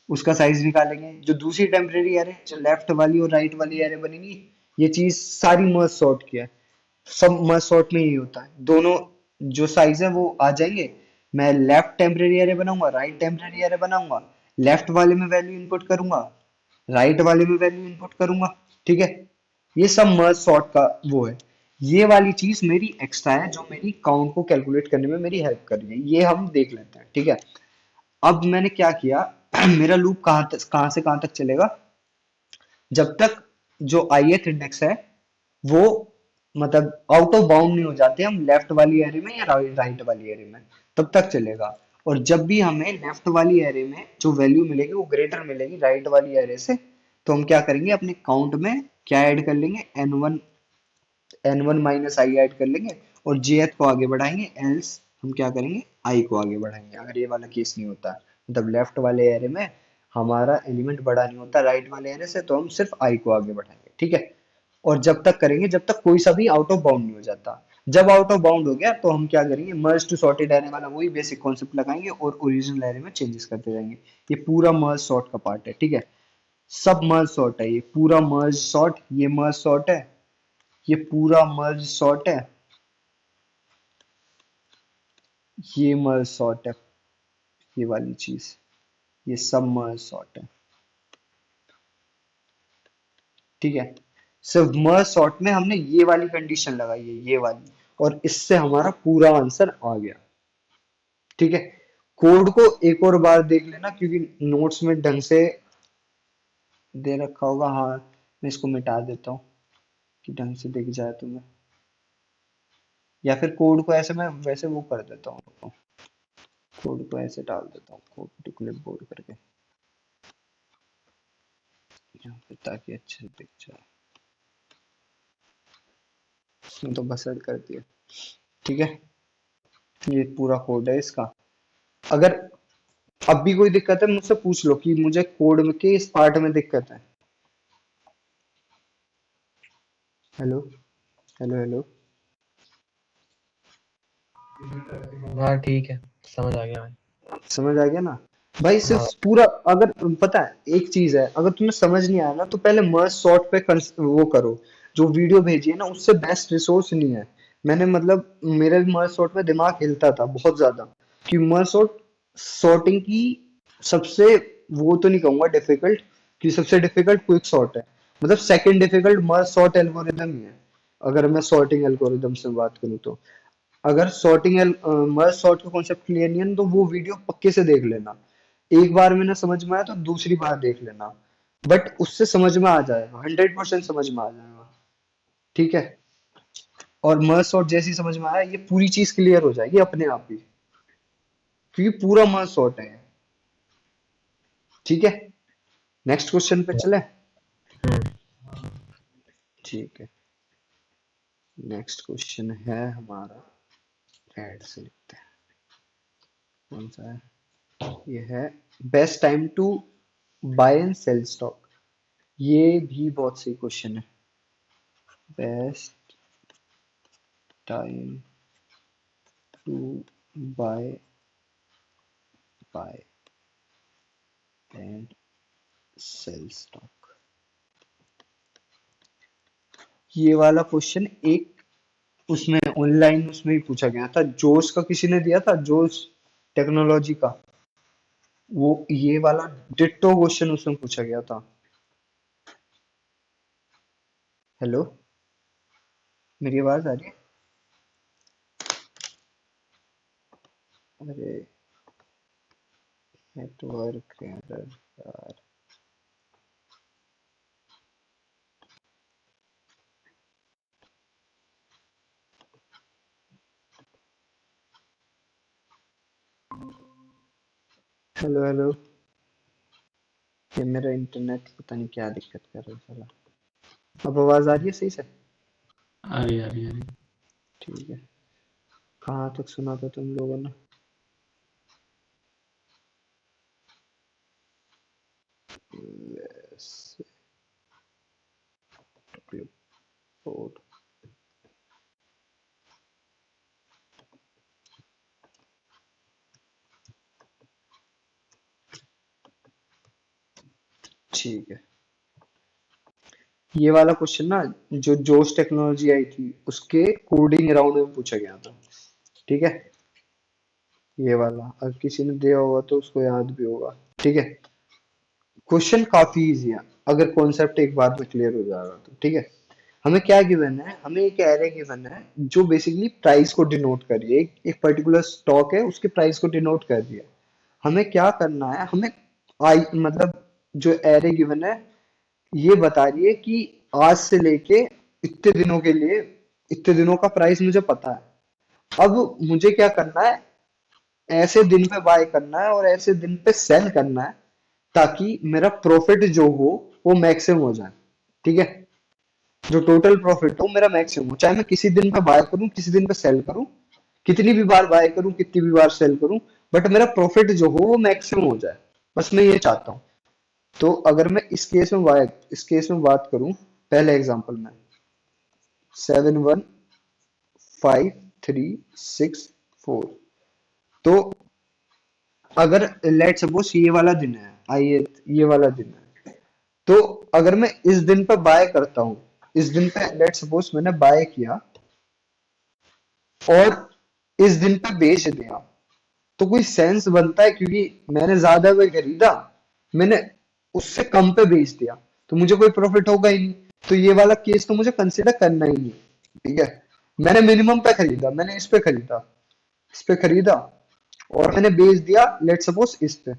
Speaker 1: उसका साइज निकालेंगे, जो दूसरी टेम्परेरी एरे, जो लेफ्ट वाली और राइट वाली एरे बनेगी, ये चीज सारी मर्ज सॉर्ट किया है। सब मर्ज सॉर्ट में यही होता है, दोनों जो साइज है वो आ जाएंगे। मैं लेफ्ट टेम्परेरी एरे बनाऊंगा, राइट टेम्परेरी एरे बनाऊंगा, लेफ्ट वाले में वैल्यू इनपुट करूंगा, राइट वाले में वैल्यू इनपुट करूंगा। ठीक है, ये सब मर्ज सॉर्ट का वो है। ये वाली चीज मेरी एक्स्ट्रा है जो मेरी काउंट को कैलकुलेट करने में मेरी हेल्प कर रही है, ये हम देख लेते हैं। ठीक है, अब मैंने क्या किया मेरा लूप कहाँ से कहाँ तक चलेगा, जब तक जो ith इंडेक्स है वो मतलब आउट ऑफ बाउंड नहीं हो जाते हम लेफ्ट वाली एरे में या राइट वाली एरे में, तब तक चलेगा। और जब भी हमें लेफ्ट वाली एरे में जो वैल्यू मिलेगी वो ग्रेटर मिलेगी राइट वाली एरे से, तो हम क्या करेंगे, अपने काउंट में क्या ऐड कर लेंगे, n1 माइनस आई ऐड कर लेंगे, और jth को आगे बढ़ाएंगे, एल्स हम क्या करेंगे, i को आगे बढ़ाएंगे। अगर ये वाला केस नहीं होता, मतलब लेफ्ट वाले एरे में हमारा एलिमेंट बड़ा नहीं होता राइट वाले एरे से, तो हम सिर्फ i को आगे बढ़ाएंगे। ठीक है, और जब तक करेंगे जब तक कोई सा भी आउट ऑफ बाउंड नहीं हो जाता। जब आउट ऑफ बाउंड हो गया तो हम क्या करेंगे, मर्ज टू सॉर्टेड एरे वाला वही बेसिक कॉन्सेप्ट लगाएंगे और ओरिजिनल एरे में चेंजेस करते जाएंगे। ये पूरा मर्ज सॉर्ट का पार्ट है। ठीक है, सब मर्ज सॉर्ट है, ये पूरा मर्ज सॉर्ट, ये मर्ज सॉर्ट है, ये पूरा मर्ज सॉर्ट है, ये मर्ज सॉर्ट है, ये वाली चीज, ये सब मर्ज सॉर्ट है। ठीक है, सिर्फ मर्ज सॉर्ट में हमने ये वाली कंडीशन लगाई है, ये वाली, और इससे हमारा पूरा आंसर आ गया। ठीक है, कोड को एक और बार देख लेना क्योंकि नोट्स में ढंग से दे रखा होगा। हाँ, मैं इसको मिटा देता हूँ कि ढंग से दिख जाए तुम्हें, या फिर कोड को ऐसे मैं वैसे वो कर देता हूँ, कोड को ऐसे डाल देता हूँ, कोड टू क्लिपबोर्ड करके यहाँ पे, ताकि अच्छे से दिख जाए। इसने तो बसड़ कर दिया। ठीक है, ये पूरा कोड है इसका। अगर अब भी कोई दिक्कत है मुझसे पूछ लो कि मुझे कोड में के इस पार्ट में दिक्कत है। हेलो हेलो हेलो,
Speaker 2: हाँ ठीक है, समझ आ गया भाई।
Speaker 1: समझ आ गया ना भाई। सिर्फ
Speaker 2: हाँ
Speaker 1: पूरा, अगर पता है एक चीज है, अगर तुम्हें समझ नहीं आया ना तो पहले मर्ज सॉर्ट पे वो करो, जो वीडियो भेजी है ना उससे बेस्ट रिसोर्स नहीं है। मैंने मतलब मेरे भी मर्ज सॉर्ट में दिमाग हिलता था बहुत ज्यादा कि मर्ज सॉर्ट सॉर्टिंग की सबसे, वो तो नहीं कहूंगा डिफिकल्ट, कि सबसे डिफिकल्ट क्विक सॉर्ट है, मतलब second difficult merge sort algorithm ही है, अगर मैं सॉर्टिंग एल्गोरिदम से बात करूँ तो। अगर मर्ज सॉर्ट का कॉन्सेप्ट क्लियर नहीं है ना, तो वो वीडियो पक्के से देख लेना। एक बार में ना समझ में आया तो दूसरी बार देख लेना, बट उससे समझ में आ जाएगा, 100% समझ में आ जाएगा। ठीक है, और मर्ज सॉर्ट जैसी समझ में आया ये पूरी चीज क्लियर हो जाएगी अपने आप ही। क्योंकि पूरा मंथ शॉर्ट है। ठीक है, नेक्स्ट क्वेश्चन पे चले। ठीक है, नेक्स्ट क्वेश्चन है हमारा, ऐड से लिखते हैं, कौन सा है, ये है best time to buy and sell stock. ये भी बहुत सही क्वेश्चन है। Best time to buy buy and sell stock. ये वाला क्वेश्चन एक उसमें ऑनलाइन उसमें ही पूछा गया था, जोश का किसी ने दिया था, जोश टेक्नोलॉजी का, वो ये वाला डिट्टो क्वेश्चन उसमें पूछा गया था। हेलो, मेरी आवाज आ रही है? अरे नेटवर्क एरर यार। हेलो हेलो, ये मेरा इंटरनेट पता नहीं क्या दिक्कत कर रहा है साला। अब आवाज आ रही है सही से?
Speaker 5: आ रही आ रही आ रही।
Speaker 1: ठीक है, कहाँ तक सुना था तुम लोगों ने? वैसे क्लिपबोर्ड, ठीक है। ये वाला क्वेश्चन ना, जो जोश टेक्नोलॉजी आई थी उसके कोडिंग राउंड में पूछा गया था। ठीक है, ये वाला अगर किसी ने दिया होगा तो उसको याद भी होगा। ठीक है, क्वेश्चन काफी इजी है अगर कॉन्सेप्ट एक बार में क्लियर हो जाएगा तो। ठीक है, हमें क्या गिवन है, हमें एक एरे गिवन है जो बेसिकली प्राइस को डिनोट कर रही है, एक पर्टिकुलर स्टॉक है उसके प्राइस को डिनोट कर रही है। हमें क्या करना है, हमें आई मतलब जो एरे गिवन है ये बता रही है कि आज से लेके इतने दिनों के लिए इतने दिनों का प्राइस मुझे पता है। अब मुझे क्या करना है, ऐसे दिन पे बाय करना है और ऐसे दिन पे सेल करना है ताकि मेरा प्रॉफिट जो हो वो मैक्सिमम हो जाए। ठीक है, जो टोटल प्रॉफिट हो मेरा मैक्सिमम हो, चाहे मैं किसी दिन पे बाय करूं किसी दिन पे सेल करूं, कितनी भी बार बाय करूं कितनी भी बार सेल करूं, बट मेरा प्रॉफिट जो हो वो मैक्सिमम हो जाए, बस मैं ये चाहता हूं। तो अगर मैं इस केस में बात करूं, पहले एग्जांपल में 71536 4, तो अगर लेट सपोज ये वाला दिन है, आइए ये वाला दिन है, तो अगर मैं इस दिन पे बाय करता हूं, इस दिन पे लेट सपोज मैंने बाय किया और इस दिन पे बेच दिया, तो कोई सेंस बनता है? क्योंकि मैंने ज्यादा पे खरीदा, मैंने उससे कम पे बेच दिया, तो मुझे कोई प्रॉफिट होगा ही नहीं। तो ये वाला केस तो मुझे कंसिडर करना ही नहीं। ठीक है, मैंने मिनिमम पे खरीदा, मैंने इस पे खरीदा और मैंने बेच दिया लेट सपोज इस पे।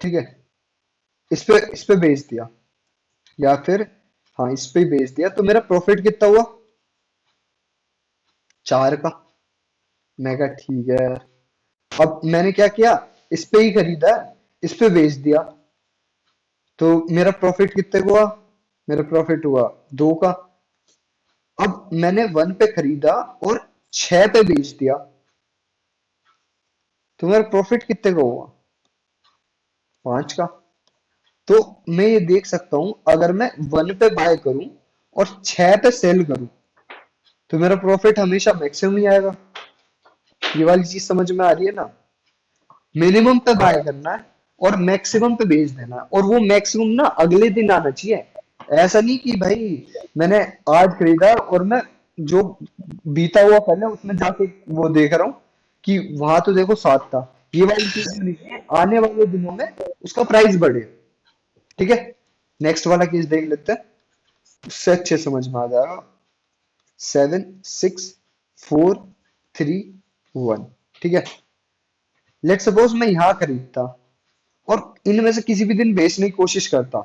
Speaker 1: ठीक है, इस पे बेच दिया, या फिर हाँ इस पे ही बेच दिया, तो मेरा प्रॉफिट कितना हुआ? 4 का। मैं कहा ठीक है, अब मैंने क्या किया, इस पे ही खरीदा, इस पे बेच दिया, तो मेरा प्रॉफिट कितने का हुआ? मेरा प्रॉफिट हुआ 2 का। अब मैंने 1 पे खरीदा और 6 पे बेच दिया, तो मेरा प्रॉफिट कितने का हुआ? 5 का। तो मैं ये देख सकता हूं, अगर मैं 1 पे बाय करूं और 6 पे सेल करूं, तो मेरा प्रॉफिट हमेशा मैक्सिमम ही आएगा। ये वाली चीज समझ में आ रही है ना? मिनिमम पे बाय करना है और मैक्सिमम पे बेच देना है, और वो मैक्सिमम ना अगले दिन आना चाहिए। ऐसा नहीं कि भाई मैंने आज खरीदा और मैं जो बीता हुआ पहले उसमें जाके वो देख रहा हूँ कि वहां तो देखो 7 था। ये वाली चीज होनी चाहिए, आने वाले दिनों में उसका प्राइस बढ़े। ठीक है, नेक्स्ट वाला केस देख लेते हैं, उससे अच्छे समझ में आ जाएगा। 7 6 4 3 1। ठीक है, लेट सपोज मैं यहाँ खरीदता और इनमें से किसी भी दिन बेचने की कोशिश करता,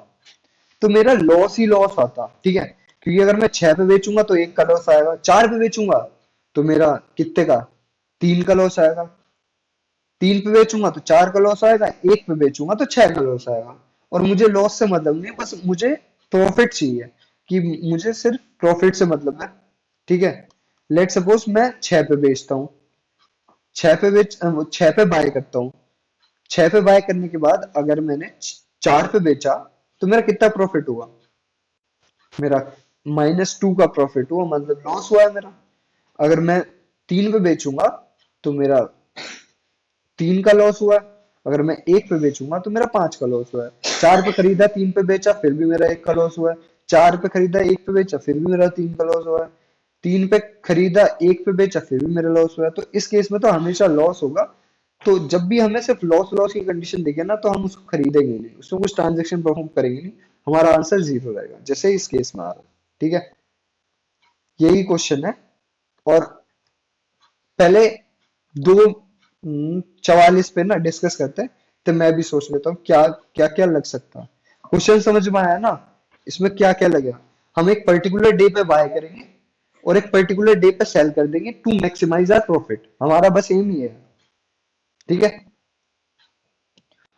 Speaker 1: तो मेरा लॉस ही लॉस आता। ठीक है, क्योंकि अगर मैं 6 पे बेचूंगा तो 1 का लॉस आएगा, 4 पे बेचूंगा तो मेरा कितने का 3 का लॉस आएगा। 3 पे बेचूंगा तो 4 का लॉस आएगा, 1 पे बेचूंगा तो 6 का लॉस आएगा। और मुझे लॉस से मतलब नहीं, बस मुझे प्रॉफिट चाहिए, कि मुझे सिर्फ प्रॉफिट से मतलब है। ठीक है, लेट सपोज मैं 6 पे बेचता हूँ, 6 पे बाय करता हूँ। 6 पे बाय करने के बाद अगर मैंने 4 पे बेचा तो मेरा कितना प्रॉफिट हुआ? मेरा -2 का प्रॉफिट हुआ, मतलब लॉस हुआ है मेरा। अगर मैं 3 पे बेचूंगा तो मेरा 3 का लॉस हुआ है। अगर मैं 1 पे बेचूंगा तो मेरा 5 का लॉस हुआ है। 4 पे खरीदा, 3 पे बेचा, फिर भी मेरा 1 का लॉस हुआ है। 4 पे खरीदा, 1 पे बेचा, फिर भी मेरा 3 का लॉस हुआ है। 3 पे खरीदा, 1 पे बेचा, फिर भी मेरा लॉस हुआ है। तो इस केस में तो हमेशा लॉस होगा। तो जब भी हमें सिर्फ लॉस लॉस की कंडीशन दिखे ना, तो हम उसको खरीदेंगे नहीं, उसमें कुछ ट्रांजेक्शन परफॉर्म करेंगे नहीं। हमारा आंसर 0 रहेगा, जैसे इस केस में आ रहा है। ठीक है, यही क्वेश्चन है। और पहले दो 44 पे ना डिस्कस करते हैं, तो मैं भी सोच लेता हूँ क्या क्या क्या लग सकता है। क्वेश्चन समझ में आया ना? इसमें क्या क्या लगेगा? हम एक पर्टिकुलर डे पे बाय करेंगे और एक पर्टिकुलर डे पे सेल कर देंगे टू मैक्सिमाइज आवर प्रॉफिट। हमारा बस एम ही है। ठीक है,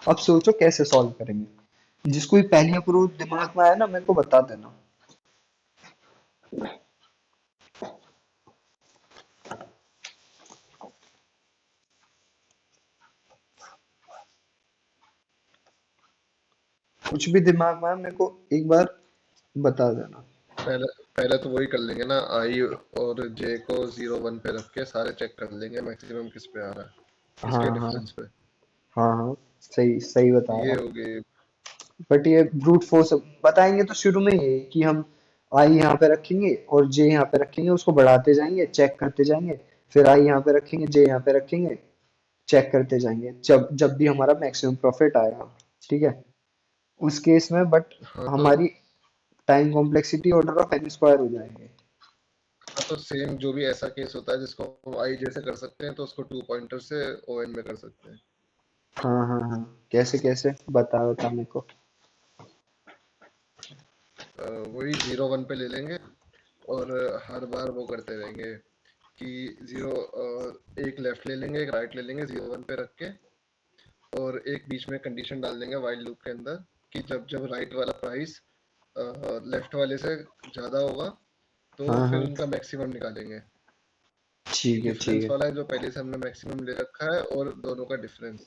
Speaker 1: अब सोचो कैसे सॉल्व करेंगे। जिसको भी पहली अप्रोच दिमाग में आया ना, मेरे को बता देना। कुछ भी दिमाग में आया मेरे को एक बार बता देना।
Speaker 6: पहले पहले तो वही कर लेंगे ना, आई और जे को 0 1 पे रख के सारे चेक कर लेंगे मैक्सिमम किस पे आ रहा है,
Speaker 1: हाँ
Speaker 6: इसके
Speaker 1: हाँ
Speaker 6: डिफरेंस पे।
Speaker 1: हाँ हाँ, सही सही बता
Speaker 6: ये
Speaker 1: रहा।
Speaker 6: हो गई।
Speaker 1: बट ये ब्रूट फोर्स बताएंगे तो शुरू में ये कि हम आई यहाँ पे रखेंगे और जे यहाँ पे रखेंगे, उसको बढ़ाते जाएंगे, चेक करते जाएंगे। फिर आई यहाँ पे रखेंगे, जे यहाँ पे रखेंगे, चेक करते जाएंगे, जब जब भी हमारा मैक्सिमम प्रॉफिट आएगा। ठीक है, उस केस में बट
Speaker 6: हाँ तो
Speaker 1: हमारी time complexity order of N square हो जाएंगे।
Speaker 6: हाँ तो सेम जो भी ऐसा केस होता है जिसको हम आई जैसे कर सकते हैं, तो उसको 2 पॉइंटर से ओ एन में कर सकते हैं।
Speaker 1: हाँ हाँ हाँ, कैसे कैसे बता बता मेरे को।
Speaker 6: वही 0 1 पे ले लेंगे और हर बार वो करते रहेंगे कि जीरो, एक लेफ्ट ले लेंगे, एक राइट ले लेंगे 0 1 पे रख के, और एक बीच में कंडीशन डाल देंगे वाइल लूप के अंदर कि जब जब राइट वाला प्राइस लेफ्ट वाले से ज्यादा होगा तो
Speaker 1: हाँ
Speaker 6: फिर
Speaker 1: हाँ,
Speaker 6: उनका मैक्सिमम निकालेंगे। ये
Speaker 1: ठीक है ठीक
Speaker 6: डिफरेंस
Speaker 1: है
Speaker 6: वाला है जो पहले से हमने मैक्सिमम ले रखा है, और दोनों का डिफरेंस।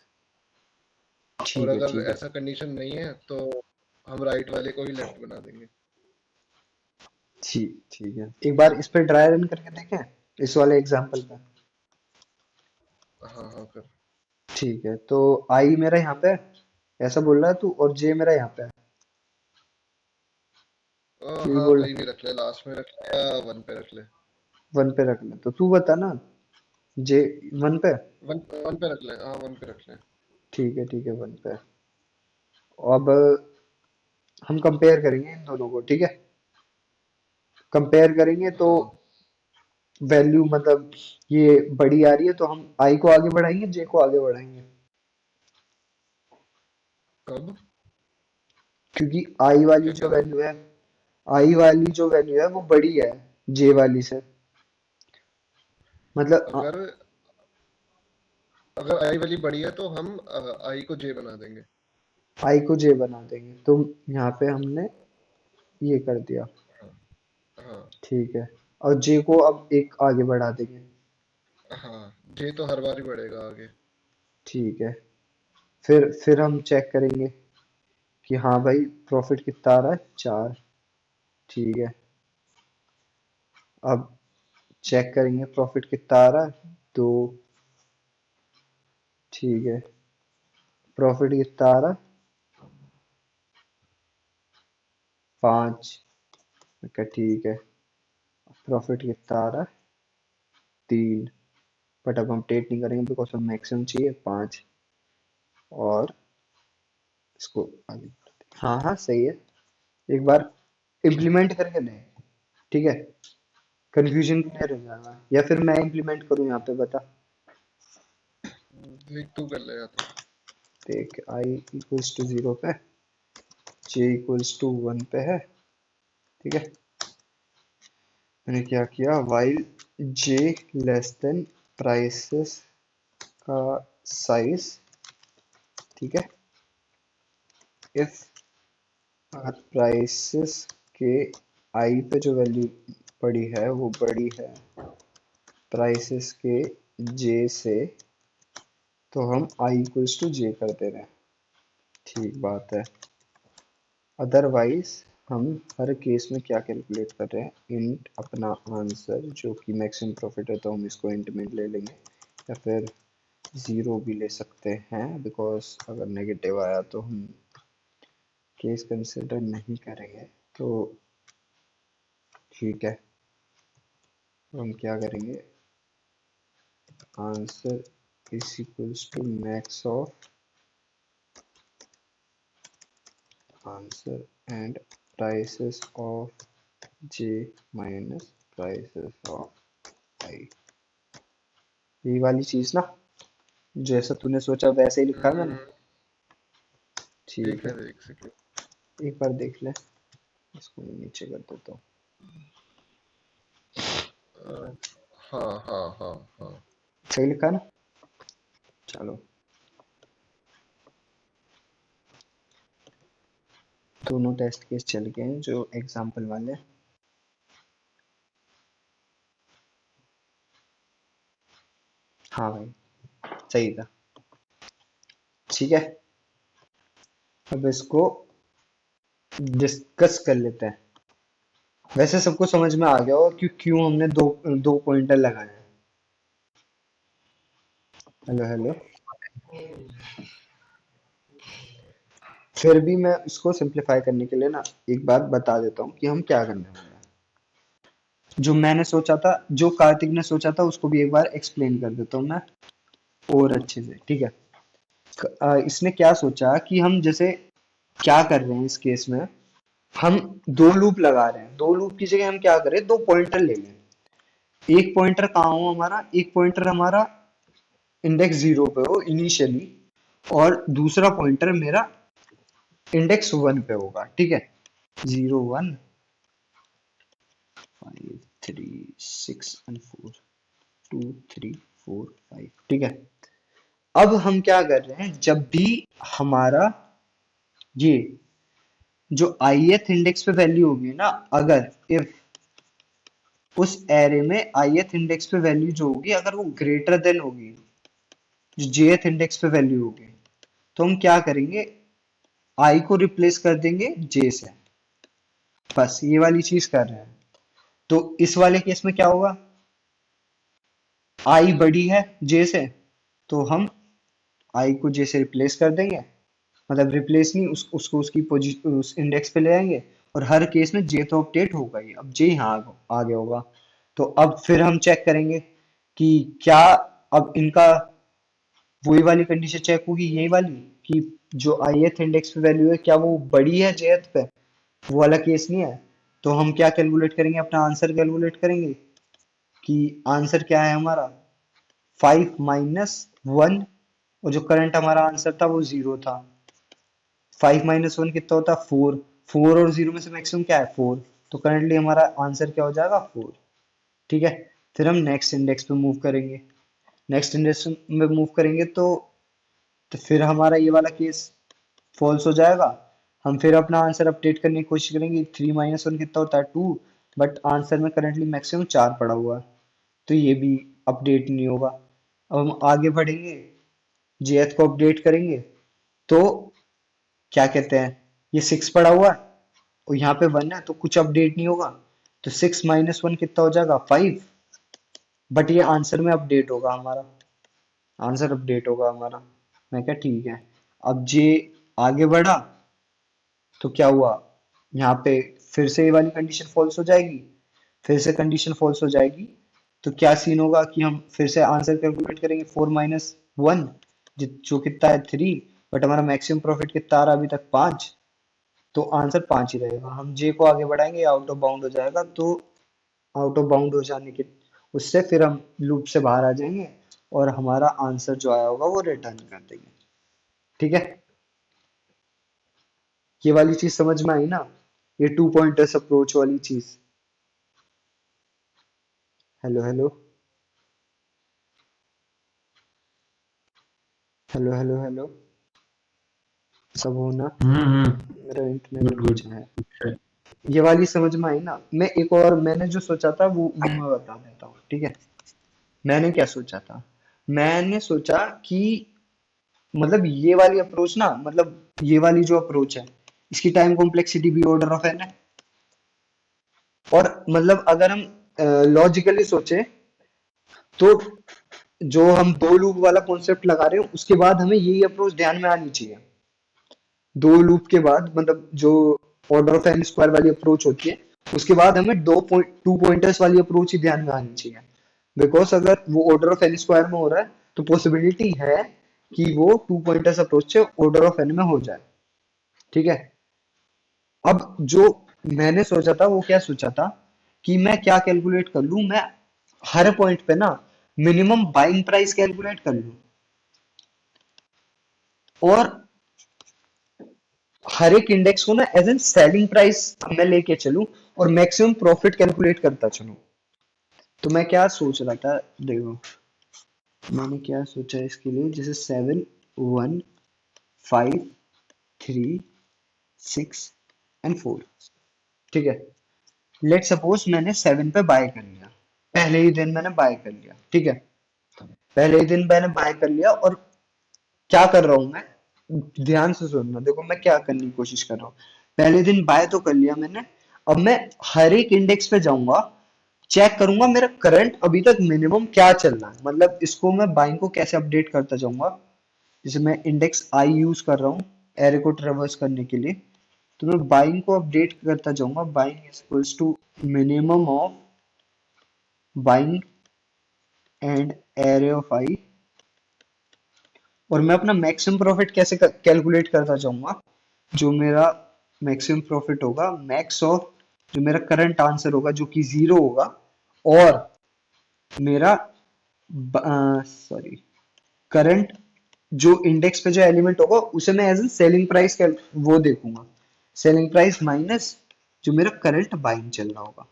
Speaker 6: और
Speaker 1: ठीक है
Speaker 6: अगर
Speaker 1: ठीक है
Speaker 6: ऐसा कंडीशन नहीं है तो हम राइट वाले को ही लेफ्ट बना देंगे।
Speaker 1: ठीक ठीक है, एक बार इस पे ड्राई रन करके देखें, इस वाले एग्जांपल पे।
Speaker 6: हाँ हाँ कर।
Speaker 1: ठीक है, तो आई मेरा यहाँ पे है, ऐसा बोल रहा है तू, और जे मेरा यहाँ पे है, यही
Speaker 6: हाँ
Speaker 1: बोल
Speaker 6: कहीं भी रख ले, लास्ट में रख ले या 1 पे रख ले।
Speaker 1: 1 पे रख ले। तो तू बता ना, जे 1 पे।
Speaker 6: 1 पे रख ले, हाँ 1 पे रख ले।
Speaker 1: ठीक है 1 पे। अब हम कंपेयर करेंगे इन दोनों को। ठीक है, कंपेयर करेंगे तो
Speaker 6: हाँ
Speaker 1: वैल्यू मतलब ये बड़ी आ रही है, तो हम आई को आगे बढ़ाएंगे, जे को आगे बढ़ाएंगे,
Speaker 6: कब?
Speaker 1: क्योंकि आई वाली
Speaker 6: क्या
Speaker 1: जो
Speaker 6: कह रहा है?
Speaker 1: वैल्यू है, आई वाली जो वैल्यू है वो बड़ी है जे वाली से। मतलब
Speaker 6: अगर अगर आई वाली बड़ी है तो हम आई को जे बना देंगे।
Speaker 1: आई को जे बना देंगे, तो यहाँ पे हमने ये कर दिया।
Speaker 6: हाँ हाँ
Speaker 1: ठीक है, और जे को अब एक आगे बढ़ा देंगे।
Speaker 6: हाँ, जे तो हर बार ही बढ़ेगा आगे।
Speaker 1: ठीक है, फिर हम चेक करेंगे कि हाँ भाई प्रॉफिट कितना आ रहा है, 4। ठीक है, अब चेक करेंगे प्रॉफिट कितना आ रहा है, 2। ठीक है, प्रॉफिट कितना आ रहा है, 5। ठीक है, प्रॉफिट कितना आ रहा है, 3। बट अब हम टेट नहीं करेंगे बिकॉज हम मैक्सिमम चाहिए 5। और इसको आगे, हाँ हाँ सही है, एक बार इम्प्लीमेंट करके दें। ठीक है, कंफ्यूजन क्लियर हो जाएगा, या फिर मैं इम्प्लीमेंट करूँ यहाँ पे, बता।
Speaker 6: देख तू कर लेगा तो।
Speaker 1: देख, आई इक्वल्स टू 0 पे, जे इक्वल्स टू 1 पे है। ठीक है, मैंने क्या किया, वाइल जे लेस देन प्राइसेस का साइज, ठीक है। इफ अगर प्राइसेस के आई पे जो वैल्यू पड़ी है वो बड़ी है प्राइसेस के जे से, तो हम आई इक्वल्स टू जे कर दे रहे हैं, ठीक बात है। अदरवाइज हम हर केस में क्या कैलकुलेट कर रहे हैं, इंट अपना आंसर जो कि मैक्सिमम प्रॉफिट है तो हम इसको इंट में ले लेंगे, या फिर ज़ीरो भी ले सकते हैं, बिकॉज अगर नेगेटिव आया तो हम केस कंसिडर नहीं करेंगे। तो ठीक है, तो हम क्या करेंगे, answer is equals to max of answer and prices of J minus prices of I. यही वाली चीज ना, जैसा तूने सोचा वैसे ही लिखा है मैंने। ठीक
Speaker 6: ठीक
Speaker 1: है,
Speaker 6: है, देख सके।
Speaker 1: एक बार देख ले, इसको मैं नीचे कर देता हूँ।
Speaker 6: हाँ हाँ हाँ हाँ,
Speaker 1: सही लिखा ना, चलो दोनों टेस्ट केस चल गए हैं जो एग्जाम्पल वाले। हाँ भाई सही था, ठीक है। अब इसको डिस्कस कर लेते हैं। वैसे सबको समझ में आ गया होगा कि क्यों हमने दो दो पॉइंटर लगाए हैं। हेलो हेलो, फिर भी मैं इसको सिंप्लीफाई करने के लिए ना एक बात बता देता हूँ कि हम क्या करने वाले हैं। जो मैंने सोचा था, जो कार्तिक ने सोचा था, उसको भी एक बार एक्सप्लेन कर देता हूँ मैं और अच्छे से, ठीक है। इसने क्या सोचा कि हम जैसे क्या कर रहे हैं इस केस में, हम दो लूप लगा रहे हैं, दो लूप की जगह हम क्या करें, दो पॉइंटर ले लें। एक पॉइंटर कहाँ हो हमारा, एक पॉइंटर हमारा इंडेक्स 0 पे हो इनिशियली, और दूसरा पॉइंटर मेरा इंडेक्स 1 पे होगा, ठीक है। 0 1 5 3 6 एंड 4 2 3 4 5, ठीक है। अब हम क्या कर रहे हैं, जब भी हमारा ये जो ith इंडेक्स पे वैल्यू होगी ना, अगर इफ उस एरे में ith इंडेक्स पे वैल्यू जो होगी अगर वो ग्रेटर देन होगी जो jth इंडेक्स पे वैल्यू होगी, तो हम क्या करेंगे, i को रिप्लेस कर देंगे j से। बस ये वाली चीज कर रहे हैं। तो इस वाले केस में क्या होगा, i बड़ी है j से, तो हम i को j से रिप्लेस कर देंगे, मतलब रिप्लेस नहीं, उसको उसकी पोजीशन उस इंडेक्स पे ले आएंगे, और हर केस में j तो अपडेट होगा ही। अब j यहाँ आगे होगा, तो अब फिर हम चेक करेंगे कि क्या अब इनका वही वाली कंडीशन चेक होगी, यही वाली कि जो ith इंडेक्स पे वैल्यू है क्या वो बड़ी है jth पे, वो वाला केस नहीं है। तो हम क्या कैलकुलेट करेंगे, अपना आंसर कैलकुलेट करेंगे कि आंसर क्या है हमारा 5 माइनस 1, और जो करंट हमारा आंसर था वो 0 था। 5 माइनस 1 कितना होता है 4, 4 और 0 में से मैक्सिमम क्या है 4, तो करंटली हमारा आंसर क्या हो जाएगा 4, ठीक है। फिर हम नेक्स्ट इंडेक्स पे मूव करेंगे, नेक्स्ट इंडेक्स में मूव करेंगे तो फिर हमारा ये वाला केस फॉल्स हो जाएगा। हम फिर अपना आंसर अपडेट करने की कोशिश करेंगे, 3 माइनस 1 कितना होता है 2, बट आंसर में करंटली मैक्सिमम 4 पड़ा हुआ है, तो ये भी अपडेट नहीं होगा। अब हम आगे बढ़ेंगे, jth को अपडेट करेंगे, तो क्या कहते हैं, ये 6 पड़ा हुआ है और यहाँ पे 1 है, तो कुछ अपडेट नहीं होगा, तो 6 माइनस 1 कितना हो जाएगा 5, बट ये आंसर में अपडेट होगा हमारा, आंसर अपडेट होगा हमारा। मैं क्या ठीक है। अब जे आगे बढ़ा तो क्या हुआ, यहाँ पे फिर से ये वाली कंडीशन फॉल्स हो जाएगी, फिर से कंडीशन फॉल्स हो जाएगी, तो क्या सीन होगा कि हम फिर से आंसर कैलकुलेट करेंगे 4 माइनस 1 जो कितना है 3, बट हमारा मैक्सिमम प्रॉफिट कितना आ रहा है अभी तक 5, तो आंसर 5 ही रहेगा। हम जे को आगे बढ़ाएंगे, आउट ऑफ बाउंड हो जाएगा, तो आउट ऑफ बाउंड हो जाने के उससे फिर हम लूप से बाहर आ जाएंगे और हमारा आंसर जो आया होगा वो रिटर्न कर देंगे, ठीक है। ये वाली चीज समझ में आई ना, ये टू पॉइंटर्स अप्रोच वाली चीज। Hello hello, hello hello hello, सब हो ना? मेरा इंटरनेट
Speaker 5: गुड
Speaker 1: ग्लिच
Speaker 5: गुड।
Speaker 1: है। ये वाली समझ में आई ना? मैं एक और मैंने जो सोचा था वो मैं बता देता हूँ, ठीक है? मैंने क्या सोचा था? मैंने सोचा कि मतलब ये वाली अप्रोच ना, मतलब ये वाली जो अप्रोच है, इसकी टाइम कॉम्प्लेक्सिटी भी ऑर्डर ऑफ एन है। और मतलब अगर हम लॉजिकली सोचे तो जो हम दो लूप वाला कॉन्सेप्ट लगा रहे हैं उसके बाद हमें यही अप्रोच ध्यान में आनी चाहिए। दो लूप के बाद मतलब जो ऑर्डर ऑफ एन स्क्वायर वाली अप्रोच होती है, उसके बाद हमें टू पॉइंटर्स वाली अप्रोच ही ध्यान में आनी चाहिए। बिकॉज अगर वो ऑर्डर ऑफ एन स्क्वायर में हो रहा है तो पॉसिबिलिटी है कि वो टू पॉइंटर्स अप्रोच से ऑर्डर ऑफ एन में हो जाए, ठीक है? अब जो मैंने सोचा था वो क्या सोचा था कि मैं क्या कैलकुलेट कर लूं, मैं हर पॉइंट पे ना मिनिमम बाइंग प्राइस कैलकुलेट कर लूं और हर एक इंडेक्स को ना एज एन सेलिंग प्राइस मैं लेके चलूं और मैक्सिमम प्रॉफिट कैलकुलेट करता चलूं। तो मैं क्या सोच रहा था, देखो मैंने क्या सोचा इसके लिए, जैसे 7, 1, 5, 3, 6 एंड 4, ठीक है? लेट सपोज मैंने 7 पे बाय कर लिया, पहले ही दिन मैंने बाय कर लिया, ठीक है? पहले ही दिन मैंने बाय कर लिया और क्या कर रहा हूं मैं, ध्यान से सुनना, देखो मैं क्या करने की कोशिश कर रहा हूँ। पहले दिन बाय तो कर लिया मैंने, अब मैं हर एक इंडेक्स पे जाऊंगा, चेक करूंगा मेरा करंट अभी तक मिनिमम क्या चल रहा है, मतलब इसको मैं बाइंग को कैसे अपडेट करता जाऊंगा। जैसे मैं इंडेक्स आई यूज कर रहा हूँ एरे को ट्रेवर्स करने के लिए, तो मैं बाइंग को अपडेट करता जाऊंगा। Buying is equals to minimum of buying and array of I, और मैं अपना मैक्सिमम प्रॉफिट कैसे कैलकुलेट करता जाऊंगा। जो मेरा मैक्सिमम प्रॉफिट होगा मैक्स ऑफ जो मेरा करंट आंसर होगा जो कि 0 होगा, और मेरा सॉरी करंट जो इंडेक्स पे जो एलिमेंट होगा उसे मैं एज एन सेलिंग प्राइस वो देखूंगा, सेलिंग प्राइस माइनस जो मेरा करंट बाइंग चल रहा होगा,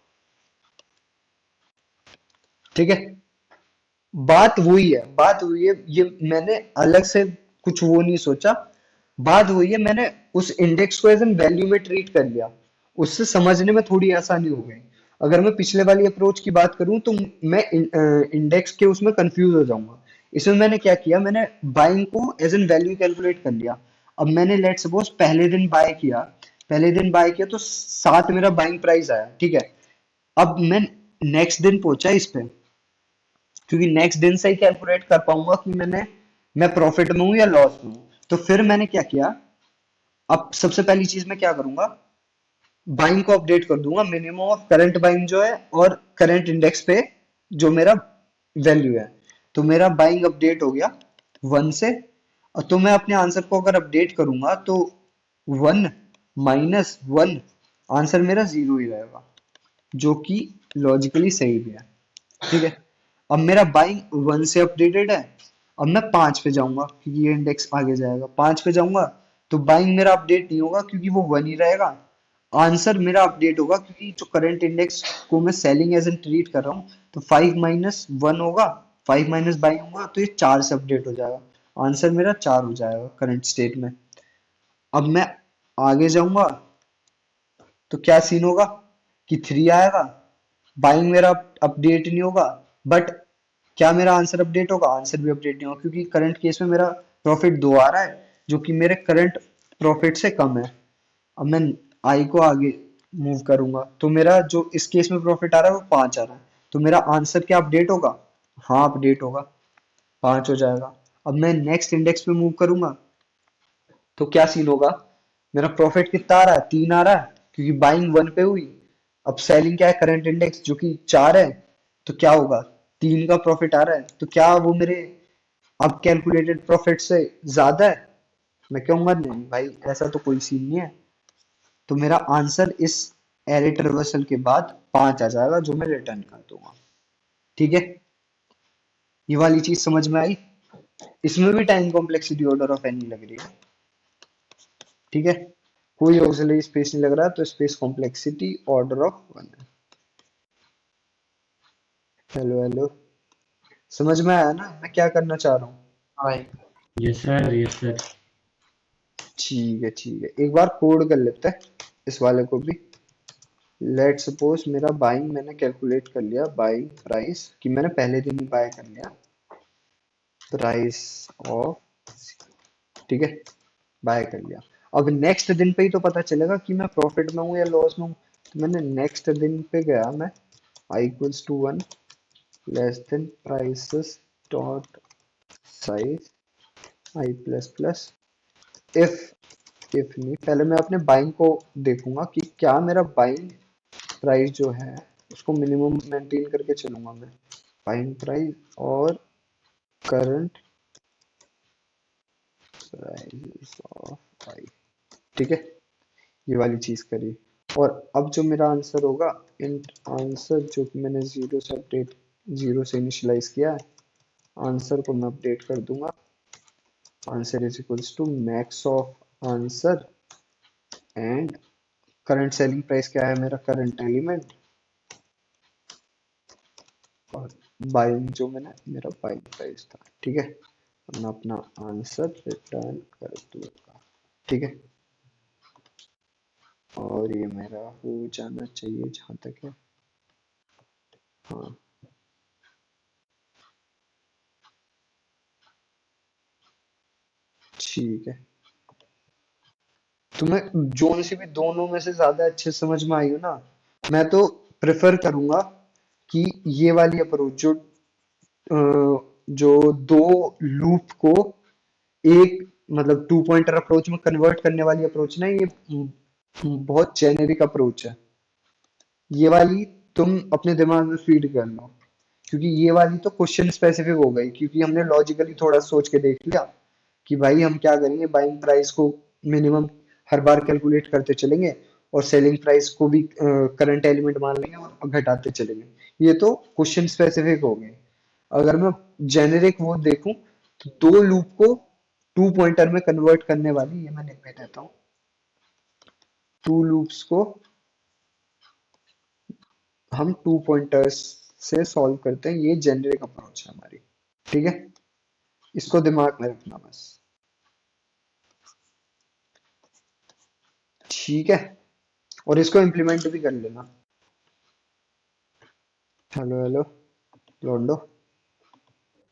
Speaker 1: ठीक है? बात वही है, ये मैंने अलग से कुछ वो नहीं सोचा। बात वही है, मैंने उस इंडेक्स को एज एन वैल्यू में ट्रीट कर लिया, उससे समझने में थोड़ी आसानी हो गई। अगर मैं पिछले वाली अप्रोच की बात करूं तो मैं इंडेक्स के उसमें कंफ्यूज हो जाऊंगा। इसमें मैंने क्या किया, मैंने बाइंग को एज एन वैल्यू कैलकुलेट कर लिया। अब मैंने लेट सपोज पहले दिन बाय किया तो 7 मेरा बाइंग प्राइस आया, ठीक है? अब मैं नेक्स्ट दिन पहुंचा इस पे, क्योंकि नेक्स्ट दिन से ही कैलकुलेट कर पाऊंगा कि मैं प्रॉफिट में हूँ या लॉस में हूँ। तो फिर मैंने क्या किया, अब सबसे पहली चीज मैं क्या करूंगा, बाइंग को अपडेट कर दूंगा मिनिमम ऑफ करंट बाइंग जो है और करंट इंडेक्स पे जो मेरा वैल्यू है। तो मेरा बाइंग अपडेट हो गया 1 से, और तो मैं अपने आंसर को अगर अपडेट करूंगा तो 1 - 1 आंसर मेरा 0 ही रहेगा, जो कि लॉजिकली सही भी है, ठीक है? अब मेरा बाइंग 1 से अपडेटेड है, अब मैं 5 पे जाऊंगा क्योंकि ये इंडेक्स आगे जाएगा। 5 पे जाऊंगा तो बाइंग मेरा अपडेट नहीं होगा क्योंकि वो 1 ही रहेगा। आंसर मेरा अपडेट होगा क्योंकि जो करंट इंडेक्स को मैं सेलिंग एज एन ट्रीट कर रहा हूँ, तो 5 - 1 होगा, 5 - बाइंग होगा तो ये 4 से अपडेट हो जाएगा। आंसर मेरा 4 हो जाएगा करंट स्टेट में। अब मैं आगे जाऊंगा तो क्या सीन होगा कि 3 आएगा, बाइंग मेरा अपडेट नहीं होगा, बट क्या मेरा आंसर अपडेट होगा? आंसर भी अपडेट नहीं होगा क्योंकि करंट केस में मेरा प्रॉफिट 2 आ रहा है जो कि मेरे करंट प्रॉफिट से कम है। अब मैं आई को आगे मूव करूंगा तो मेरा जो इस केस में प्रॉफिट आ रहा है वो 5 आ रहा है, तो मेरा आंसर क्या अपडेट होगा? हाँ अपडेट होगा, 5 हो जाएगा। अब मैं नेक्स्ट इंडेक्स पे मूव करूंगा तो क्या सीन होगा, मेरा प्रॉफिट कितना आ रहा है? 3 आ रहा है क्योंकि बाइंग 1 पे हुई। अब सेलिंग क्या है? करंट इंडेक्स जो कि 4 है, तो क्या होगा? 3 का प्रॉफिट आ रहा है, तो क्या वो मेरे अब कैलकुलेटेड प्रॉफिट से ज्यादा है? मैं कहूंगा नहीं भाई, ऐसा तो कोई सीन नहीं है। तो मेरा आंसर इस एरे रिवर्सल के बाद 5 आ जाएगा जो मैं रिटर्न कर दूंगा, ठीक है? ये वाली चीज समझ में आई? इसमें भी time complexity order of N लग रही है, ठीक है? कोई ऑक्सिलरी स्पेस नहीं लग रहा तो स्पेस कॉम्प्लेक्सिटी ऑर्डर ऑफ 1 है। हेलो हेलो, समझ में आया ना मैं क्या करना चाह रहा हूँ?
Speaker 2: हाँ भाई।
Speaker 5: Yes sir, yes sir.
Speaker 1: ठीक है, एक बार कोड कर लेते हैं इस वाले को भी। लेट सपोज मेरा बाइंग मैंने कैलकुलेट कर लिया, बाइंग प्राइस कि मैंने पहले दिन ही बाय कर लिया, प्राइस ऑफ, ठीक है, बाय कर लिया। अब नेक्स्ट दिन पे ही तो पता चलेगा कि मैं प्रॉफिट में हूँ या लॉस में हूँ। तो मैंने नेक्स्ट दिन पे गया मैं, i equals to 1 less than prices dot size i plus plus, if नहीं, पहले मैं अपने बाइंग को देखूंगा कि क्या मेरा बाइंग प्राइस जो है उसको मिनिमम मेंटेन करके चलूंगा मैं, बाइंग प्राइस और करंट प्राइस ऑफ आई, ठीक है, ये वाली चीज करी। और अब जो मेरा आंसर होगा, इंट आंसर जो कि मैंने जीरो से इनिशियलाइज किया है, आंसर को मैं अपडेट कर दूंगा, answer is equals to max of answer and current selling price क्या है मेरा, करंट एलिमेंट, और बाइंग जो मैंने मेरा बाइंग प्राइस था, ठीक है। अब मैं अपना आंसर रिटर्न कर दूंगा, ठीक है। और ये मेरा हो जाना चाहिए जहां तक है, हाँ ठीक है। तुम्हें जोन सी भी दोनों में से ज्यादा अच्छे समझ में आई हो ना? मैं तो प्रेफर करूंगा कि ये वाली अप्रोच जो दो लूप को एक मतलब टू पॉइंटर अप्रोच में कन्वर्ट करने वाली अप्रोच ना, ये बहुत जेनेरिक अप्रोच है। ये वाली तुम अपने दिमाग में फीड कर लो, क्योंकि ये वाली तो क्वेश्चन स्पेसिफिक हो गई, क्योंकि हमने लॉजिकली थोड़ा सोच के देख लिया कि भाई हम क्या करेंगे, बाइंग प्राइस को मिनिमम हर बार कैलकुलेट करते चलेंगे और सेलिंग प्राइस को भी करंट एलिमेंट मान लेंगे और घटाते चलेंगे। ये तो क्वेश्चन स्पेसिफिक हो गए। अगर मैं जेनेरिक वो देखूं तो दो लूप को टू पॉइंटर में कन्वर्ट करने वाली, ये मैं लिख के देता हूँ, टू लूप्स को हम टू पॉइंटर्स से सॉल्व करते हैं, ये जेनेरिक अप्रोच है हमारी, ठीक है। इसको दिमाग में रखना बस, ठीक है। और इसको इम्प्लीमेंट भी कर लेना। हेलो हेलो लौंडो,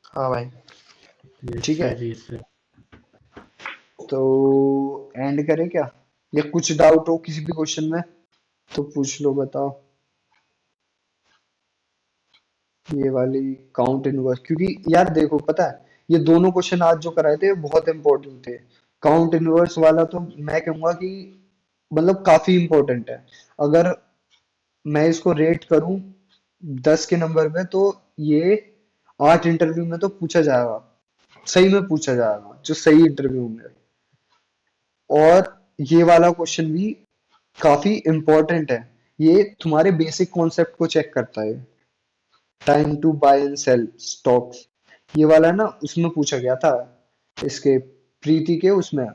Speaker 2: हाँ भाई।
Speaker 5: यस
Speaker 1: ठीक है।
Speaker 5: Sir, yes sir.
Speaker 1: तो एंड करें क्या, या कुछ डाउट हो किसी भी क्वेश्चन में तो पूछ लो, बताओ। ये वाली काउंट इनवर्स, क्योंकि यार देखो पता है, ये दोनों क्वेश्चन आज जो कराए थे बहुत इंपॉर्टेंट थे। काउंट इनवर्स वाला तो मैं कहूंगा कि मतलब काफी इंपॉर्टेंट है। अगर मैं इसको रेट करूं 10 के नंबर पे, तो ये 8 इंटरव्यू में तो पूछा जाएगा, सही में पूछा जाएगा, जो सही इंटरव्यू होंगे। और ये वाला क्वेश्चन भी काफी इंपॉर्टेंट है, ये तुम्हारे बेसिक कॉन्सेप्ट को चेक करता है। Time to buy and sell stocks, ये वाला ना उसमें पूछा गया था, इसके प्रीति के उसमें,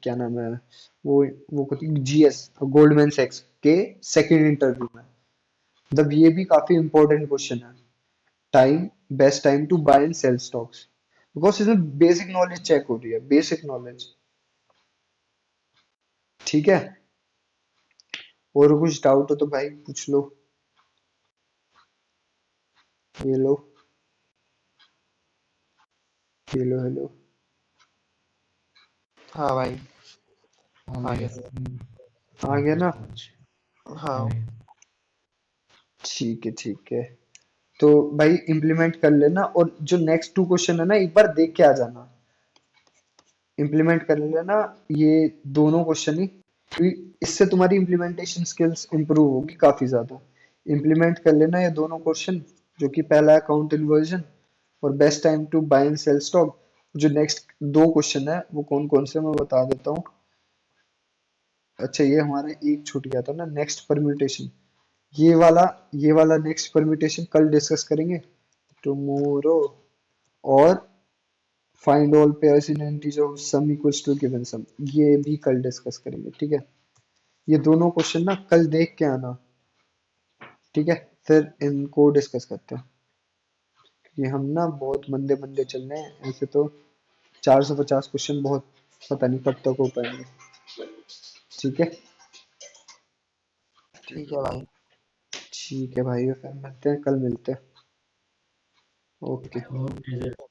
Speaker 1: क्या नाम है वो जीएस गोल्डमैन सैक्स के सेकंड इंटरव्यू में। मतलब ये भी काफी इंपॉर्टेंट क्वेश्चन है, time, best time to buy and sell stocks, because इसमें बेसिक नॉलेज चेक हो रही है, बेसिक नॉलेज, ठीक है। और कुछ डाउट हो तो भाई पूछ लो, ये लो, ये लो, हेलो,
Speaker 2: हाँ भाई।
Speaker 5: हाँ
Speaker 2: आ
Speaker 5: भाई।
Speaker 2: गया।
Speaker 1: आ गया ना?
Speaker 2: हाँ।
Speaker 5: भाई।
Speaker 1: ठीक है। तो भाई इम्प्लीमेंट कर लेना, और जो नेक्स्ट टू क्वेश्चन है ना एक बार देख के आ जाना, इम्प्लीमेंट कर लेना ये दोनों क्वेश्चन ही, क्योंकि इससे तुम्हारी इम्प्लीमेंटेशन स्किल्स इंप्रूव होगी काफी ज्यादा। इम्प्लीमेंट कर लेना ये दोनों क्वेश्चन, जो कि पहला है काउंट इन्वर्जन और best time to buy and sell stock. जो नेक्स्ट दो क्वेश्चन है वो कौन कौन से मैं बता देता हूँ। अच्छा, ये हमारा एक छूट गया था ना, नेक्स्ट परम्यूटेशन, ये वाला, ये वाला नेक्स्ट परम्यूटेशन कल डिस्कस करेंगे, टुमारो। और find all pairs in integer of sum equals to given sum, ये भी कल डिस्कस करेंगे, ठीक है। ये दोनों क्वेश्चन ना कल देख के आना, ठीक है, फिर इनको डिस्कस करते हैं। ये हम ना बहुत मंदे मंदे चल रहे हैं ऐसे तो, 450 क्वेश्चन बहुत पता नहीं कब तक हो पाएंगे। ठीक है
Speaker 2: ठीक है भाई।
Speaker 1: ठीक है भाई, फिर मिलते हैं, कल मिलते हैं। ओके।
Speaker 5: Okay sir.